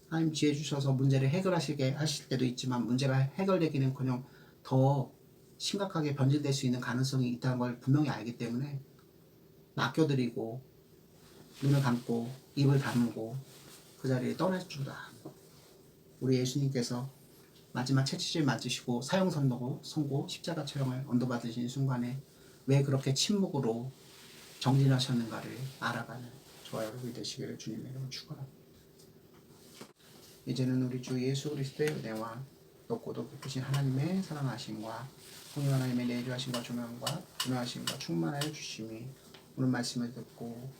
하나님 지혜 주셔서 문제를 해결하시게 하실 때도 있지만 문제가 해결되기는커녕 더 심각하게 변질될 수 있는 가능성이 있다는 걸 분명히 알기 때문에 맡겨드리고 눈을 감고 입을 다물고 그 자리에 떠나주라. 우리 예수님께서 마지막 채찍질 맞으시고 사형 선고 십자가 처형을 언도받으신 순간에 왜 그렇게 침묵으로 정진하셨는가를 알아가는 저와 여러분이 되시기를 주님의 이름으로 축원합니다. 이제는 우리 주 예수 그리스도의 은혜와 높고도 깊으신 하나님의 사랑하심과 성령 하나님의 내주하심과 조명과 분명하심과 충만하여 주심이 오늘 말씀을 듣고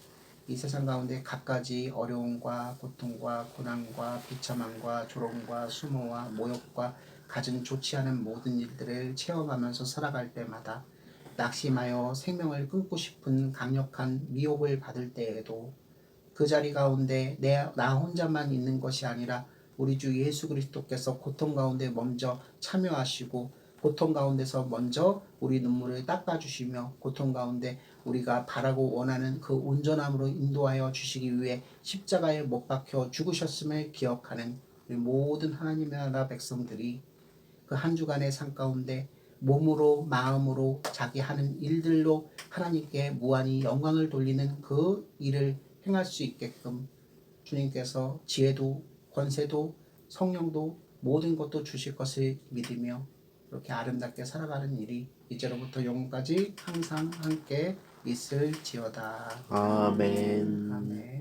이 세상 가운데 갖가지 어려움과 고통과 고난과 비참함과 조롱과 수모와 모욕과 갖은 좋지 않은 모든 일들을 체험하면서 살아갈 때마다 낙심하여 생명을 끊고 싶은 강력한 미혹을 받을 때에도 그 자리 가운데 나 혼자만 있는 것이 아니라 우리 주 예수 그리스도께서 고통 가운데 먼저 참여하시고 고통 가운데서 먼저 우리 눈물을 닦아주시며 고통 가운데 우리가 바라고 원하는 그 온전함으로 인도하여 주시기 위해 십자가에 못 박혀 죽으셨음을 기억하는 우리 모든 하나님의 나라 백성들이 그 한 주간의 삶 가운데 몸으로 마음으로 자기 하는 일들로 하나님께 무한히 영광을 돌리는 그 일을 행할 수 있게끔 주님께서 지혜도 권세도 성령도 모든 것도 주실 것을 믿으며 이렇게 아름답게 살아가는 일이 이제로부터 영원까지 항상 함께 있을지어다. 아멘. 아멘.